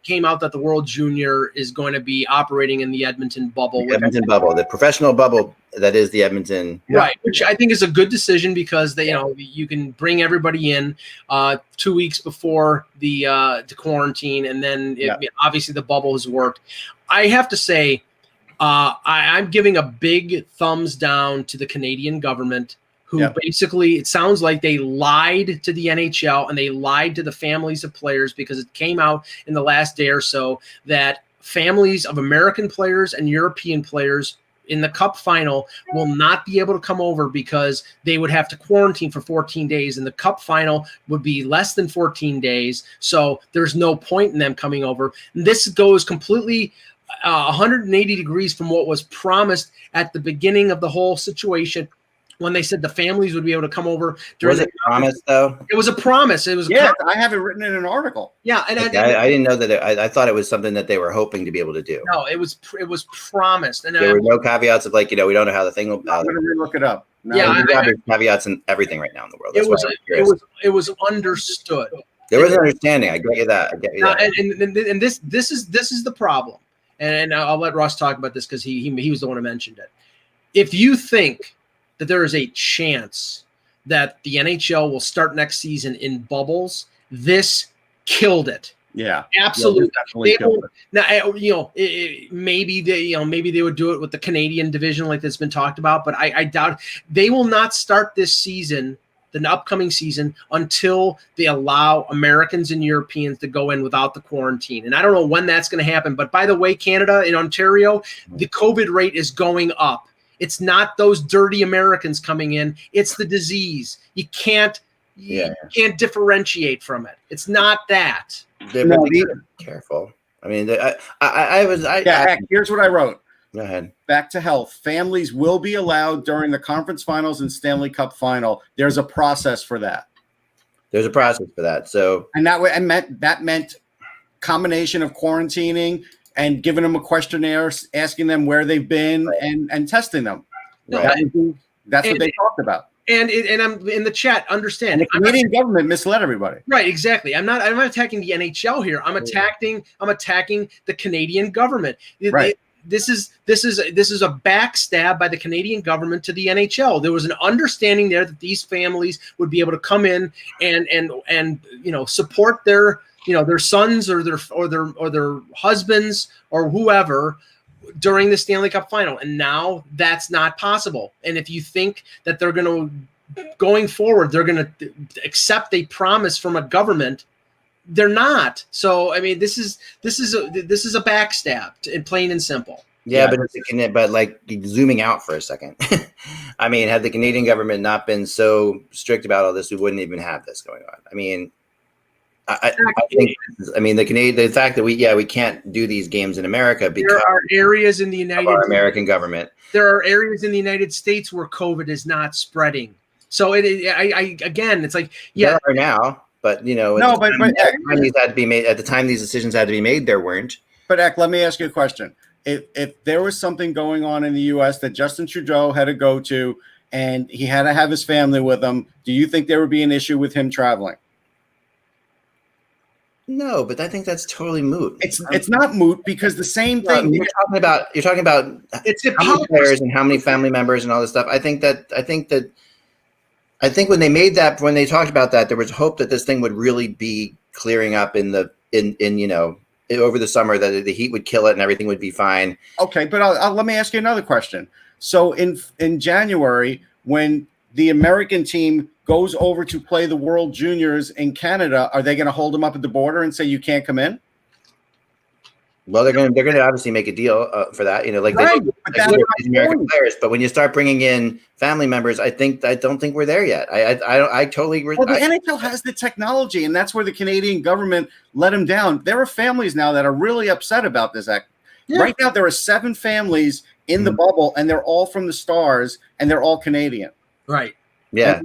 came out that the World Junior is going to be operating in the Edmonton bubble. The professional bubble that is the Edmonton. Right, which I think is a good decision because you can bring everybody in 2 weeks before the quarantine, and then obviously the bubble has worked. I have to say, I'm giving a big thumbs down to the Canadian government, who basically, it sounds like they lied to the NHL and they lied to the families of players, because it came out in the last day or so that families of American players and European players in the Cup final will not be able to come over because they would have to quarantine for 14 days, and the Cup final would be less than 14 days. So there's no point in them coming over. And this goes completely 180 degrees from what was promised at the beginning of the whole situation, when they said the families would be able to come over. Was it promised, though? It was a promise. It was. I have it written in an article. Yeah, and I didn't know that. I thought it was something that they were hoping to be able to do. No, it was promised, and there were no caveats of we don't know how the thing will. I'm going to look it up. No, there's caveats in everything right now in the world. It was understood. There was an understanding. I get you that. And this is the problem. And I'll let Ross talk about this because he was the one who mentioned it. If you think that there is a chance that the NHL will start next season in bubbles, this killed it. Yeah, absolutely. Now, maybe they would do it with the Canadian division like that's been talked about, but I doubt they will not start this season. the upcoming season until they allow Americans and Europeans to go in without the quarantine. And I don't know when that's going to happen. But by the way, Canada and Ontario, the COVID rate is going up. It's not those dirty Americans coming in. It's the disease. You can't differentiate from it. It's not that. Careful. I mean, here's what I wrote. Go ahead. Back to health. Families will be allowed during the conference finals and Stanley Cup final. There's a process for that. There's a process for that. So, and that meant combination of quarantining and giving them a questionnaire, asking them where they've been, and testing them. Right. That's what they talked about. And I'm in the chat. Understand, and the Canadian government misled everybody. Right, exactly. I'm not attacking the NHL here. I'm attacking the Canadian government. Right. This is a backstab by the Canadian government to the NHL. There was an understanding there that these families would be able to come in and support their sons or their husbands or whoever during the Stanley Cup final. And now that's not possible. And if you think that they're going forward, they're going to accept a promise from a government, they're not. So, I mean, this is a backstab, plain and simple. Yeah, but like zooming out for a second, I mean, had the Canadian government not been so strict about all this, we wouldn't even have this going on. I mean, I think the fact that we can't do these games in America because there are areas in the American government. There are areas in the United States where COVID is not spreading. So it's like there are now. But at the time these decisions had to be made, there weren't. But Eck, let me ask you a question: if there was something going on in the U.S. that Justin Trudeau had to go to, and he had to have his family with him, do you think there would be an issue with him traveling? No, but I think that's totally moot. It's not moot because the same thing you're talking about. It's how many players and how many family members and all this stuff. I think when they talked about that, there was hope that this thing would really be clearing up over the summer, that the heat would kill it and everything would be fine. Okay, but let me ask you another question. So in January, when the American team goes over to play the World Juniors in Canada, are they going to hold them up at the border and say you can't come in? Well, they're going to obviously make a deal for that, American players. But when you start bringing in family members, I don't think we're there yet. I totally. Well, the NHL has the technology, and that's where the Canadian government let them down. There are families now that are really upset about this act. Yeah. Right now, there are 7 families in the bubble, and they're all from the Stars, and they're all Canadian. Right. Yeah.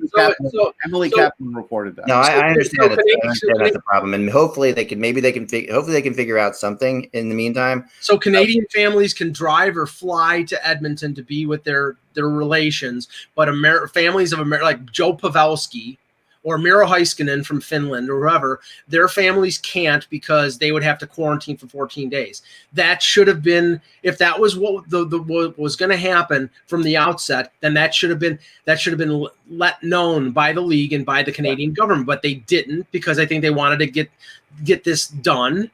Emily Kaplan reported that. No, I understand. I understand that's a problem, and hopefully they can figure out something in the meantime. So Canadian families can drive or fly to Edmonton to be with their relations, but families of America, like Joe Pavelski or Miro Heiskanen from Finland or whoever, their families can't because they would have to quarantine for 14 days. That should have been, if that was what was going to happen from the outset, then that should have been let known by the league and by the Canadian government, but they didn't because I think they wanted to get this done.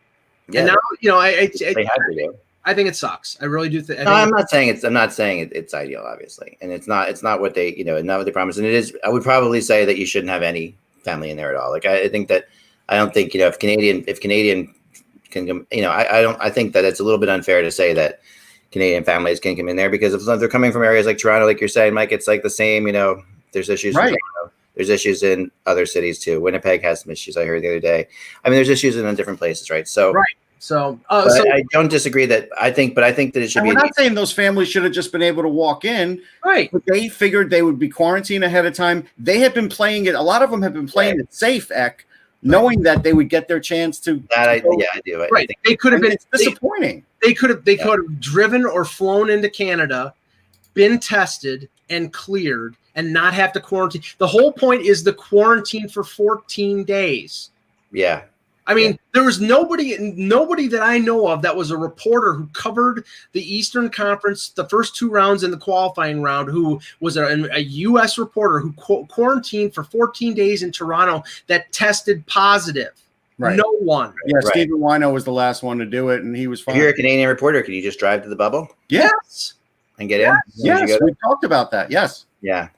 Yeah. And now, they had to do. I think it sucks. I really do think. I'm not saying it's ideal, obviously, and it's not what they not what they promised. And it is. I would probably say that you shouldn't have any family in there at all. Like I think that I don't think if Canadian can come, I think that it's a little bit unfair to say that Canadian families can come in there because if they're coming from areas like Toronto, like you're saying, Mike, it's like the same. There's issues. Right. In Toronto. There's issues in other cities too. Winnipeg has some issues. I heard the other day. I mean, there's issues in different places, right? So right. So I don't disagree that I think that it should be. We're not saying those families should have just been able to walk in, right? But they figured they would be quarantined ahead of time. They had been playing it. A lot of them have been playing it safe, Eck, knowing that they would get their chance to. I do. Right? They could have been. It's disappointing. They could have driven or flown into Canada, been tested and cleared, and not have to quarantine. The whole point is the quarantine for 14 days. Yeah. I mean, there was nobody that I know of that was a reporter who covered the Eastern Conference, the first 2 rounds in the qualifying round, who was a U.S. reporter who quarantined for 14 days in Toronto that tested positive. Right. No one. Yeah, right. Stephen Wino was the last one to do it, and he was fine. If you're a Canadian reporter, can you just drive to the bubble? Yes. And get in? Yes, we talked about that. Yes. Yeah.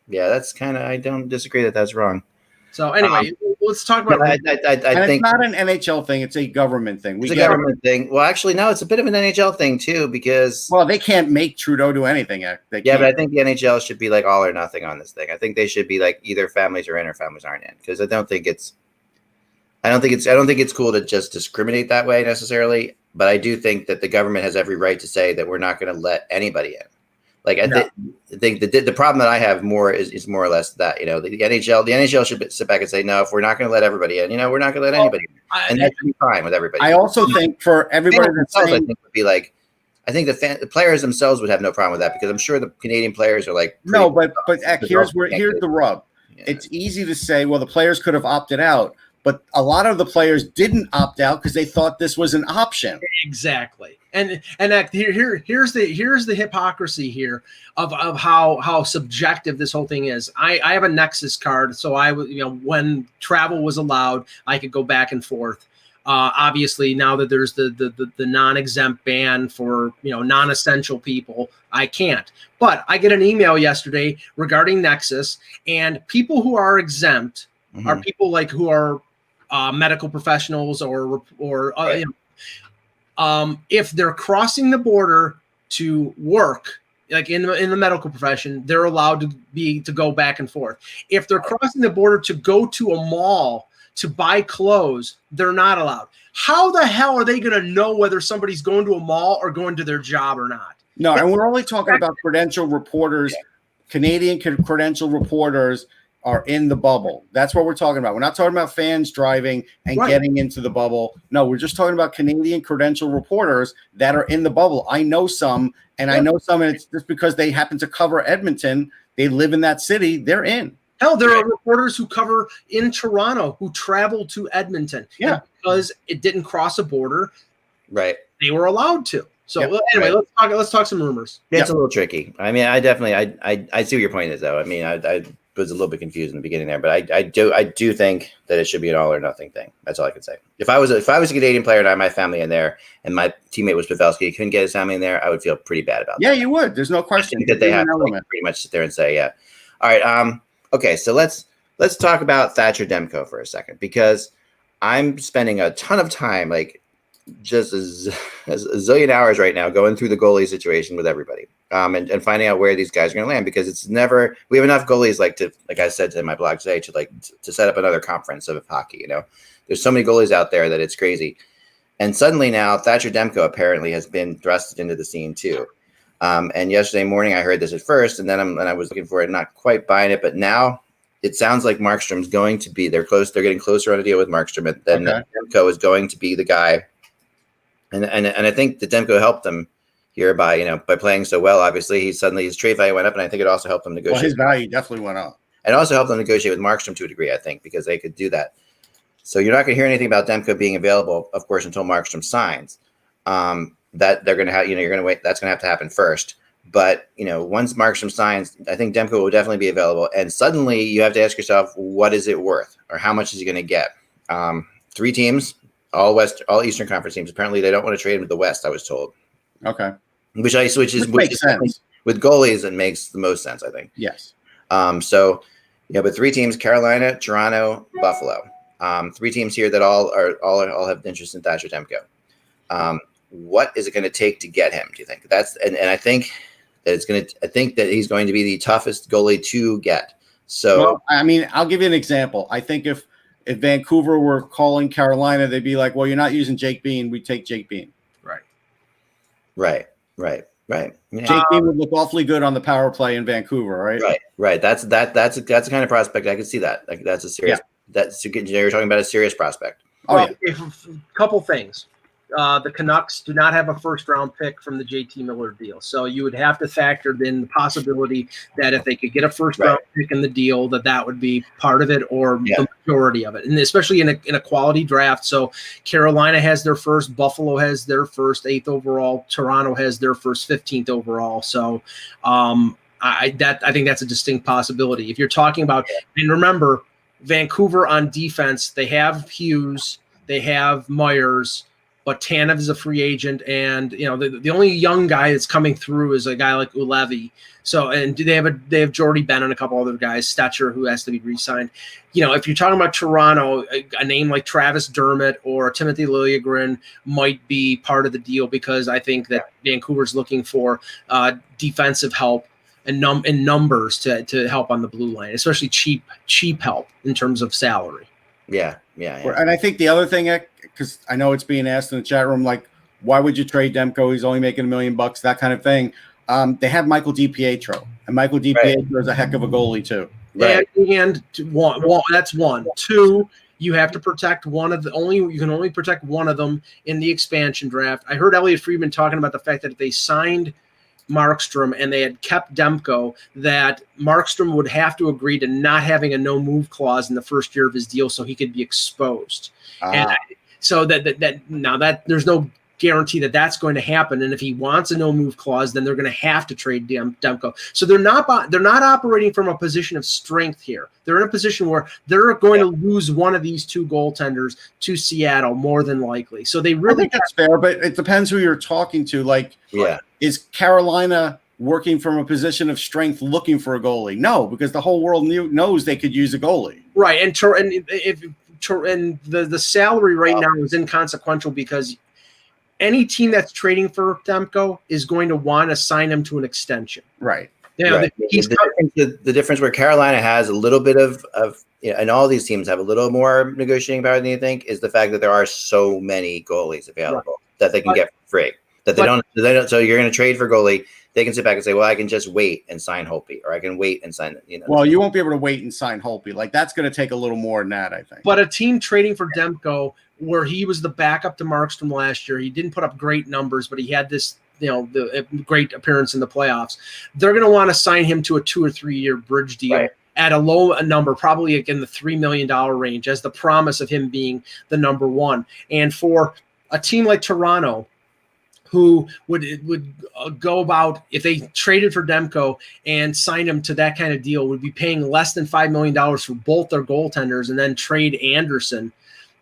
Yeah, that's kind of. I don't disagree that that's wrong. So anyway, let's talk about. I think it's not an NHL thing; it's a government thing. It's a government thing. Well, actually, no, it's a bit of an NHL thing too, because they can't make Trudeau do anything. But I think the NHL should be like all or nothing on this thing. I think they should be like either families are in or families aren't in, because I don't think it's cool to just discriminate that way necessarily. But I do think that the government has every right to say that we're not going to let anybody in. Like I think the problem that I have more is more or less that, the NHL should sit back and say, no, if we're not going to let everybody in, we're not going to let anybody in. And that should be fine with everybody. I also think for everybody that's saying, I think would be like, I think the players themselves would have no problem with that, because I'm sure the Canadian players are like, no, but here's the rub. Yeah. It's easy to say, well, the players could have opted out, but a lot of the players didn't opt out because they thought this was an option. Exactly. And here's the hypocrisy here of how subjective this whole thing is. I have a Nexus card, so I when travel was allowed, I could go back and forth. Obviously, now that there's the non-exempt ban for non-essential people, I can't. But I get an email yesterday regarding Nexus, and people who are exempt are people like who are medical professionals or right. If they're crossing the border to work, like in the medical profession, they're allowed to go back and forth. If they're crossing the border to go to a mall to buy clothes, they're not allowed. How the hell are they going to know whether somebody's going to a mall or going to their job or not? No, and we're only talking about credential reporters. Yeah. Canadian credential reporters are in the bubble. That's what we're talking about. We're not talking about fans driving and getting into the bubble. No, we're just talking about Canadian credential reporters that are in the bubble. I know some, and it's just because they happen to cover Edmonton. They live in that city. They're in. Hell, there are reporters who cover in Toronto who travel to Edmonton. Yeah. Because it didn't cross a border. Right. They were allowed to. So anyway, let's talk some rumors. It's a little tricky. I mean, I definitely I see what your point is, though. I mean, I was a little bit confused in the beginning there, but I do think that it should be an all or nothing thing. That's all I can say. If I was a Canadian player and I had my family in there, and my teammate was Pavelski, couldn't get his family in there, I would feel pretty bad about that. Yeah, you would. There's no question that they have to pretty much sit there and say, yeah. All right. Okay, so let's talk about Thatcher Demko for a second, because I'm spending a ton of time, like just a zillion hours right now, going through the goalie situation with everybody, and finding out where these guys are going to land, because we have enough goalies, like I said in my blog today, to set up another conference of hockey. There's so many goalies out there that it's crazy, and suddenly now Thatcher Demko apparently has been thrusted into the scene too. And yesterday morning I heard this at first, and then I was looking for it, not quite buying it, but now it sounds like Markstrom's going to be. They're getting closer on a deal with Markstrom, and then Demko is going to be the guy. And I think that Demko helped them here by playing so well. Obviously, his trade value went up, and I think it also helped them negotiate. Well, his value definitely went up. And it also helped them negotiate with Markstrom to a degree, I think, because they could do that. So you're not going to hear anything about Demko being available, of course, until Markstrom signs. That they're going to have, you're going to wait. That's going to have to happen first. But once Markstrom signs, I think Demko will definitely be available. And suddenly, you have to ask yourself, what is it worth, or how much is he going to get? 3 teams. All Eastern Conference teams. Apparently, they don't want to trade him to the West, I was told. Okay. Which makes sense. With goalies, it makes the most sense, I think. Yes. But 3 teams: Carolina, Toronto, Buffalo. 3 teams here that all have interest in Thatcher Demko. What is it going to take to get him? Do you think and I think that I think that he's going to be the toughest goalie to get. So, I mean, I'll give you an example. I think if Vancouver were calling Carolina, they'd be like, well, you're not using Jake Bean. We take Jake Bean. Right. Yeah. Jake Bean would look awfully good on the power play in Vancouver, right? Right. That's the kind of prospect I could see that. Like, that's a serious. You're talking about a serious prospect. A couple things. The Canucks do not have a first-round pick from the JT Miller deal. So you would have to factor in the possibility that if they could get a first-round pick in the deal, that would be part of it, or the majority of it. And especially in a quality draft. So Carolina has their first, Buffalo has their first 8th overall, Toronto has their first 15th overall. So I think that's a distinct possibility. If you're talking about, and remember, Vancouver on defense, they have Hughes, they have Myers, but Tanev is a free agent, and the only young guy that's coming through is a guy like Ulevy. So, and they have Jordy Benn and a couple other guys, Stetcher, who has to be re-signed. If you're talking about Toronto, a name like Travis Dermott or Timothy Liljegren might be part of the deal, because I think that Vancouver's looking for defensive help and numbers to help on the blue line, especially cheap help in terms of salary. Yeah. And I think the other thing, because I know it's being asked in the chat room, like, why would you trade Demko? He's only making $1 million, that kind of thing. They have Michael DiPietro, and Michael DiPietro is a heck of a goalie too. Right. And that's one. Two, you have to protect you can only protect one of them in the expansion draft. I heard Elliot Friedman talking about the fact that if they signed Markstrom and they had kept Demko, that Markstrom would have to agree to not having a no move clause in the first year of his deal, so he could be exposed. And so that there's no guarantee that that's going to happen. And if he wants a no move clause, then they're going to have to trade Demko. So they're not operating from a position of strength here. They're in a position where they're going to lose one of these two goaltenders to Seattle more than likely. So they really, I think that's fair, but it depends who you're talking to. Like, is Carolina working from a position of strength looking for a goalie? No, because the whole world knows they could use a goalie. Right. And the salary right now is inconsequential, because any team that's trading for Demko is going to want to sign him to an extension. Right. Right. The difference where Carolina has a little bit of and all these teams have a little more negotiating power than you think, is the fact that there are so many goalies available that they can get for free. That they don't. So you're going to trade for goalie. They can sit back and say, well, I can just wait and sign Holtby, or I can wait and sign, Well, you won't be able to wait and sign Holtby. Like, that's going to take a little more than that, I think. But a team trading for Demko, where he was the backup to Markstrom last year, he didn't put up great numbers, but he had this, the great appearance in the playoffs. They're going to want to sign him to a 2 or 3 year bridge deal at a low number, probably in the $3 million range, as the promise of him being the number one. And for a team like Toronto, who would go about, if they traded for Demko and signed him to that kind of deal, would be paying less than $5 million for both their goaltenders and then trade Anderson.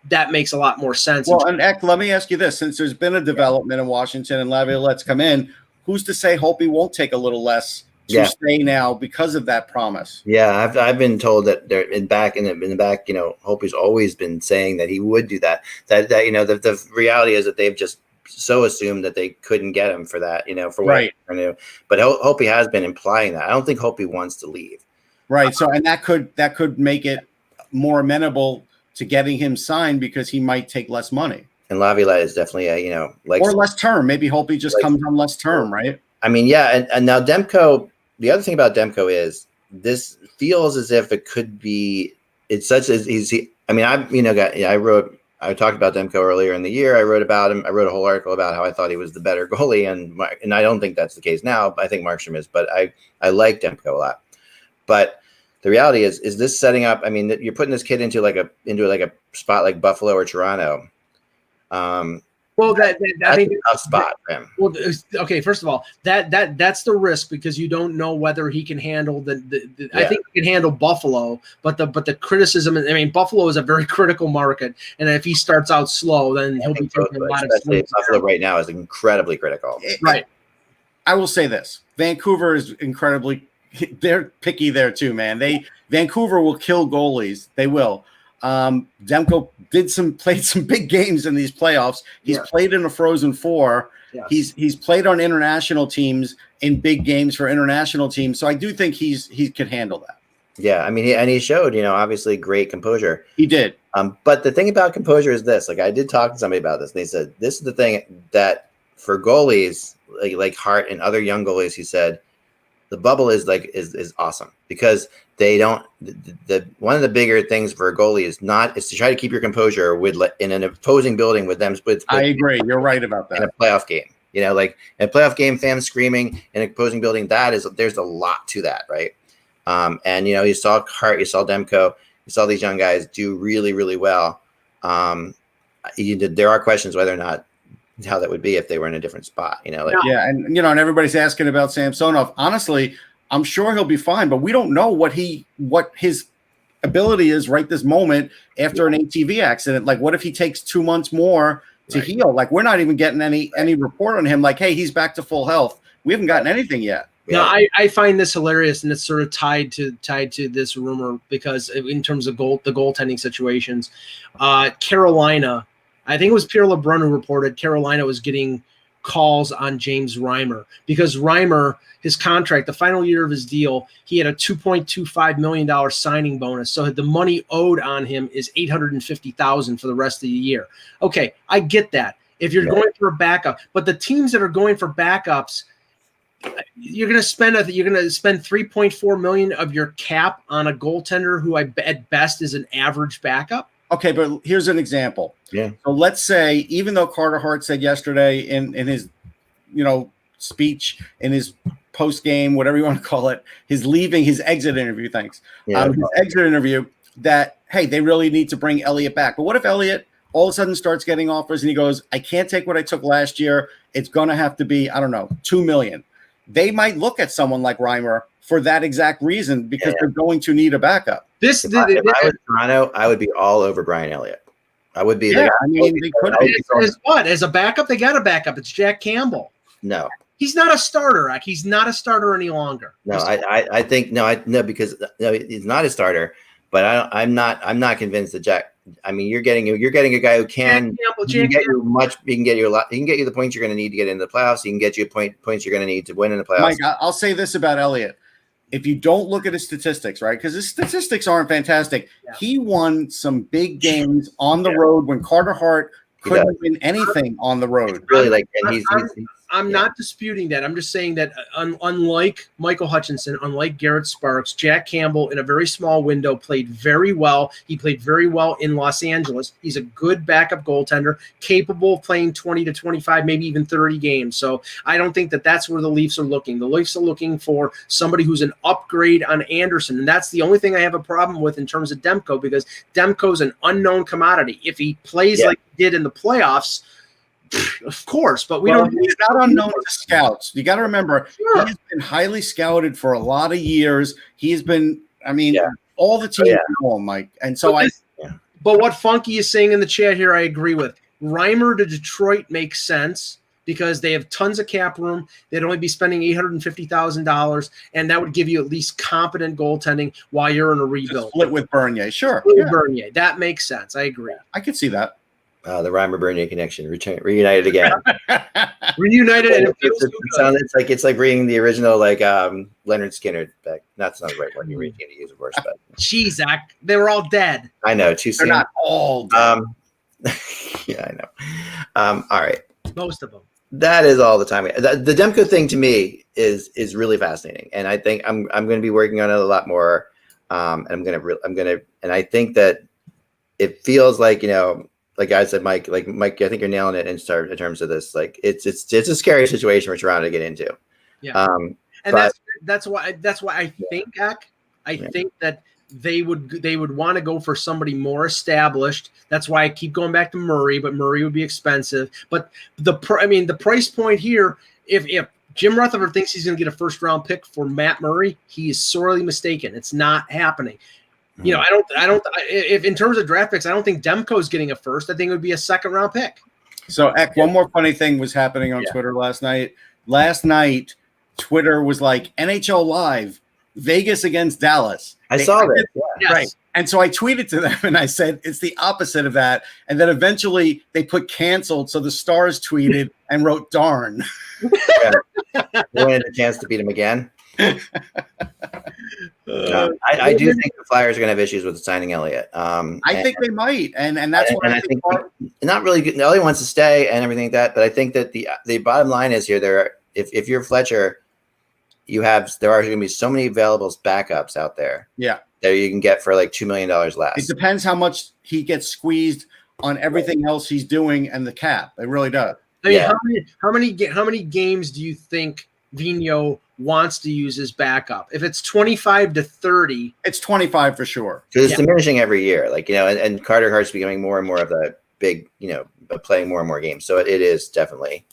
That makes a lot more sense. Well, and Eck, let me ask you this. Since there's been a development in Washington and Laviolette's come in, who's to say Holtby won't take a little less to stay now because of that promise? Yeah, I've been told that they're in the back, Holtby's always been saying that he would do that. The reality is that they've just so assumed that they couldn't get him for that, for what they knew. But Holtby has been implying that. I don't think Holtby wants to leave. Right. So, and that could make it more amenable to getting him signed, because he might take less money. And Laviolette is definitely or less term. Maybe Holtby just comes on less term, right? I mean, and now Demko. The other thing about Demko is this feels as if it could be. It's such as easy. I mean, I talked about Demko earlier in the year. I wrote about him. I wrote a whole article about how I thought he was the better goalie, and I don't think that's the case now. I think Markstrom is, but I like Demko a lot. But the reality is this setting up? I mean, you're putting this kid into a spot like Buffalo or Toronto. Well, I think a tough spot for him. Well, okay. First of all, that's the risk, because you don't know whether he can handle I think he can handle Buffalo, but the criticism. I mean, Buffalo is a very critical market, and if he starts out slow, then he'll be taking a lot of. Buffalo right now is incredibly critical. Right. I will say this: Vancouver is incredibly. They're picky there too, man. Vancouver will kill goalies. They will. Demko played some big games in these playoffs. He's played in a Frozen Four. Yes. He's played on international teams in big games for international teams. So I do think he could handle that. Yeah, I mean, he showed, obviously great composure. He did. But the thing about composure is this. Like, I did talk to somebody about this, and they said this is the thing that for goalies like Hart and other young goalies, he said, the bubble is awesome, because they don't. One of the bigger things for a goalie is to try to keep your composure in an opposing building with them. I agree. You're right about that. In a playoff game, like in a playoff game, fans screaming in an opposing building. There's a lot to that, right? And you saw Hart, you saw Demko, you saw these young guys do really, really well. There are questions whether or not how that would be if they were in a different spot, and everybody's asking about Samsonov. Honestly, I'm sure he'll be fine, but we don't know what his ability is right this moment after an ATV accident. Like, what if he takes 2 months more to heal. Like we're not even getting any report on him. Like, hey, he's back to full health. We haven't gotten anything yet. No, I find this hilarious, and it's sort of tied to this rumor because in terms of the goaltending situations, Carolina, I think it was Pierre LeBrun who reported Carolina was getting calls on James Reimer because Reimer, his contract, the final year of his deal, he had a $2.25 million signing bonus. So the money owed on him is $850,000 for the rest of the year. Okay, I get that if you're going for a backup, but the teams that are going for backups, you're going to spend $3.4 million of your cap on a goaltender who at best is an average backup. Okay, but here's an example. Yeah. So let's say, even though Carter Hart said yesterday in his, speech, in his post game, whatever you want to call it, his exit interview. Thanks. His exit interview that, hey, they really need to bring Elliott back. But what if Elliott all of a sudden starts getting offers and he goes, I can't take what I took last year. It's going to have to be, I don't know, $2 million. They might look at someone like Reimer for that exact reason because they're going to need a backup. If I was Toronto, I would be all over Brian Elliott. I would be. Yeah, they could be. As a backup, they got a backup. It's Jack Campbell. No, he's not a starter. He's not a starter any longer. No, I think because he's not a starter. But I'm not convinced that Jack. I mean, you're getting a guy who can get you much. He can get you a lot. He can get you the points you're going to need to get into the playoffs. He can get you points you're going to need to win in the playoffs. Mike, I'll say this about Elliott. If you don't look at his statistics, right, because his statistics aren't fantastic, he won some big games on the road when Carter Hart couldn't win anything on the road. Really, I'm not disputing that. I'm just saying that unlike Michael Hutchinson, unlike Garrett Sparks, Jack Campbell in a very small window played very well. He played very well in Los Angeles. He's a good backup goaltender, capable of playing 20 to 25, maybe even 30 games. So I don't think that's where the Leafs are looking. The Leafs are looking for somebody who's an upgrade on Anderson. And that's the only thing I have a problem with in terms of Demko, because Demko's an unknown commodity. If he plays like he did in the playoffs, of course, but he's not unknown to scouts. You got to remember, he's been highly scouted for a lot of years. He's been, all the teams know him, Mike. And so But what Funky is saying in the chat here, I agree with. Reimer to Detroit makes sense because they have tons of cap room. They'd only be spending $850,000, and that would give you at least competent goaltending while you're in a rebuild. Split with Bernier, sure. Bernier, that makes sense. I agree. I could see that. The Reimer Bernier connection reunited again. Reunited, and it's like bringing the original Leonard Skinner back. That's not the right one. You're reaching to use, of course, but jeez, Zach, they were all dead. I know. Too soon. They're not all dead. Yeah, I know. All right, most of them. That is all the time. The Demko thing to me is really fascinating, and I think I'm going to be working on it a lot more. And and I think that it feels like like I said, Mike, I think you're nailing it in terms of this. Like it's a scary situation for Toronto to get into. Yeah. And that's why I think, I think that they would want to go for somebody more established. That's why I keep going back to Murray, but Murray would be expensive. But the price point here, if Jim Rutherford thinks he's going to get a first round pick for Matt Murray, he is sorely mistaken. It's not happening. If in terms of draft picks, I don't think Demko's getting a first. I think it would be a second round pick. So, one more funny thing was happening on Twitter last night. Last night, Twitter was like, NHL Live, Vegas against Dallas. I saw that. Yes. Right. And so I tweeted to them and I said, it's the opposite of that. And then eventually they put canceled. So the Stars tweeted and wrote, darn. They wanted a chance to beat him again. I do think the Flyers are going to have issues with signing Elliott. I think they might, and that's what I think. Not really good. Elliott wants to stay and everything like that, but I think that the bottom line is here. If you're Fletcher, there are going to be so many available backups out there. Yeah, that you can get for like $2 million less. It depends how much he gets squeezed on everything else he's doing and the cap. It really does. I mean, how many games do you think Vigneault wants to use his backup? If it's 25 to 30, it's 25 for sure. Because it's diminishing every year, and Carter Hart's becoming more and more of a big, playing more and more games. So it is definitely,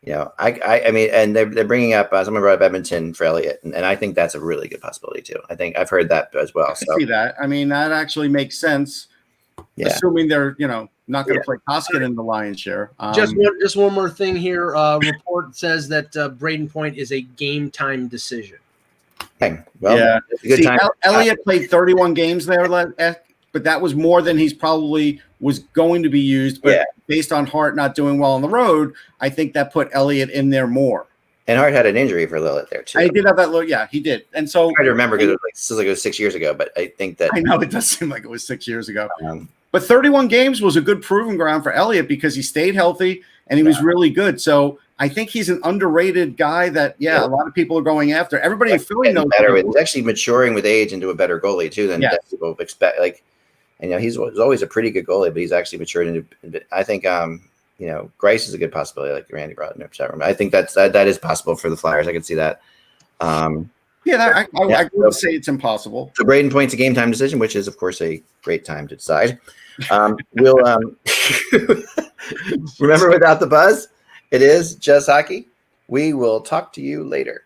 I mean, and they're bringing up someone brought up Edmondson for Elliott, and I think that's a really good possibility too. I think I've heard that as well. I see that. I mean, that actually makes sense. assuming they're not going to play Koskinen in the lion's share. Just one more thing here. Report says that Braden Point is a game time decision. Okay. Well, it's a good time. Elliott played 31 games there, but that was more than he's probably was going to be used. But based on Hart not doing well on the road, I think that put Elliott in there more. And Hart had an injury for Lilith there too. I did have that look. Yeah, he did. And so I try to remember because it was 6 years ago, but I think that I know it does seem like it was 6 years ago. But 31 games was a good proving ground for Elliott because he stayed healthy and he was really good. So I think he's an underrated guy that, a lot of people are going after. Everybody in Philly knows better. He's actually maturing with age into a better goalie too than people expect. He's always a pretty good goalie, but he's actually matured into. I think Grice is a good possibility, like Randy brought in the chat room. I think that is possible for the Flyers. I can see that. I would say it's impossible. So Braden Point's a game time decision, which is of course a great time to decide. We'll remember, without the buzz, it is just hockey. We will talk to you later.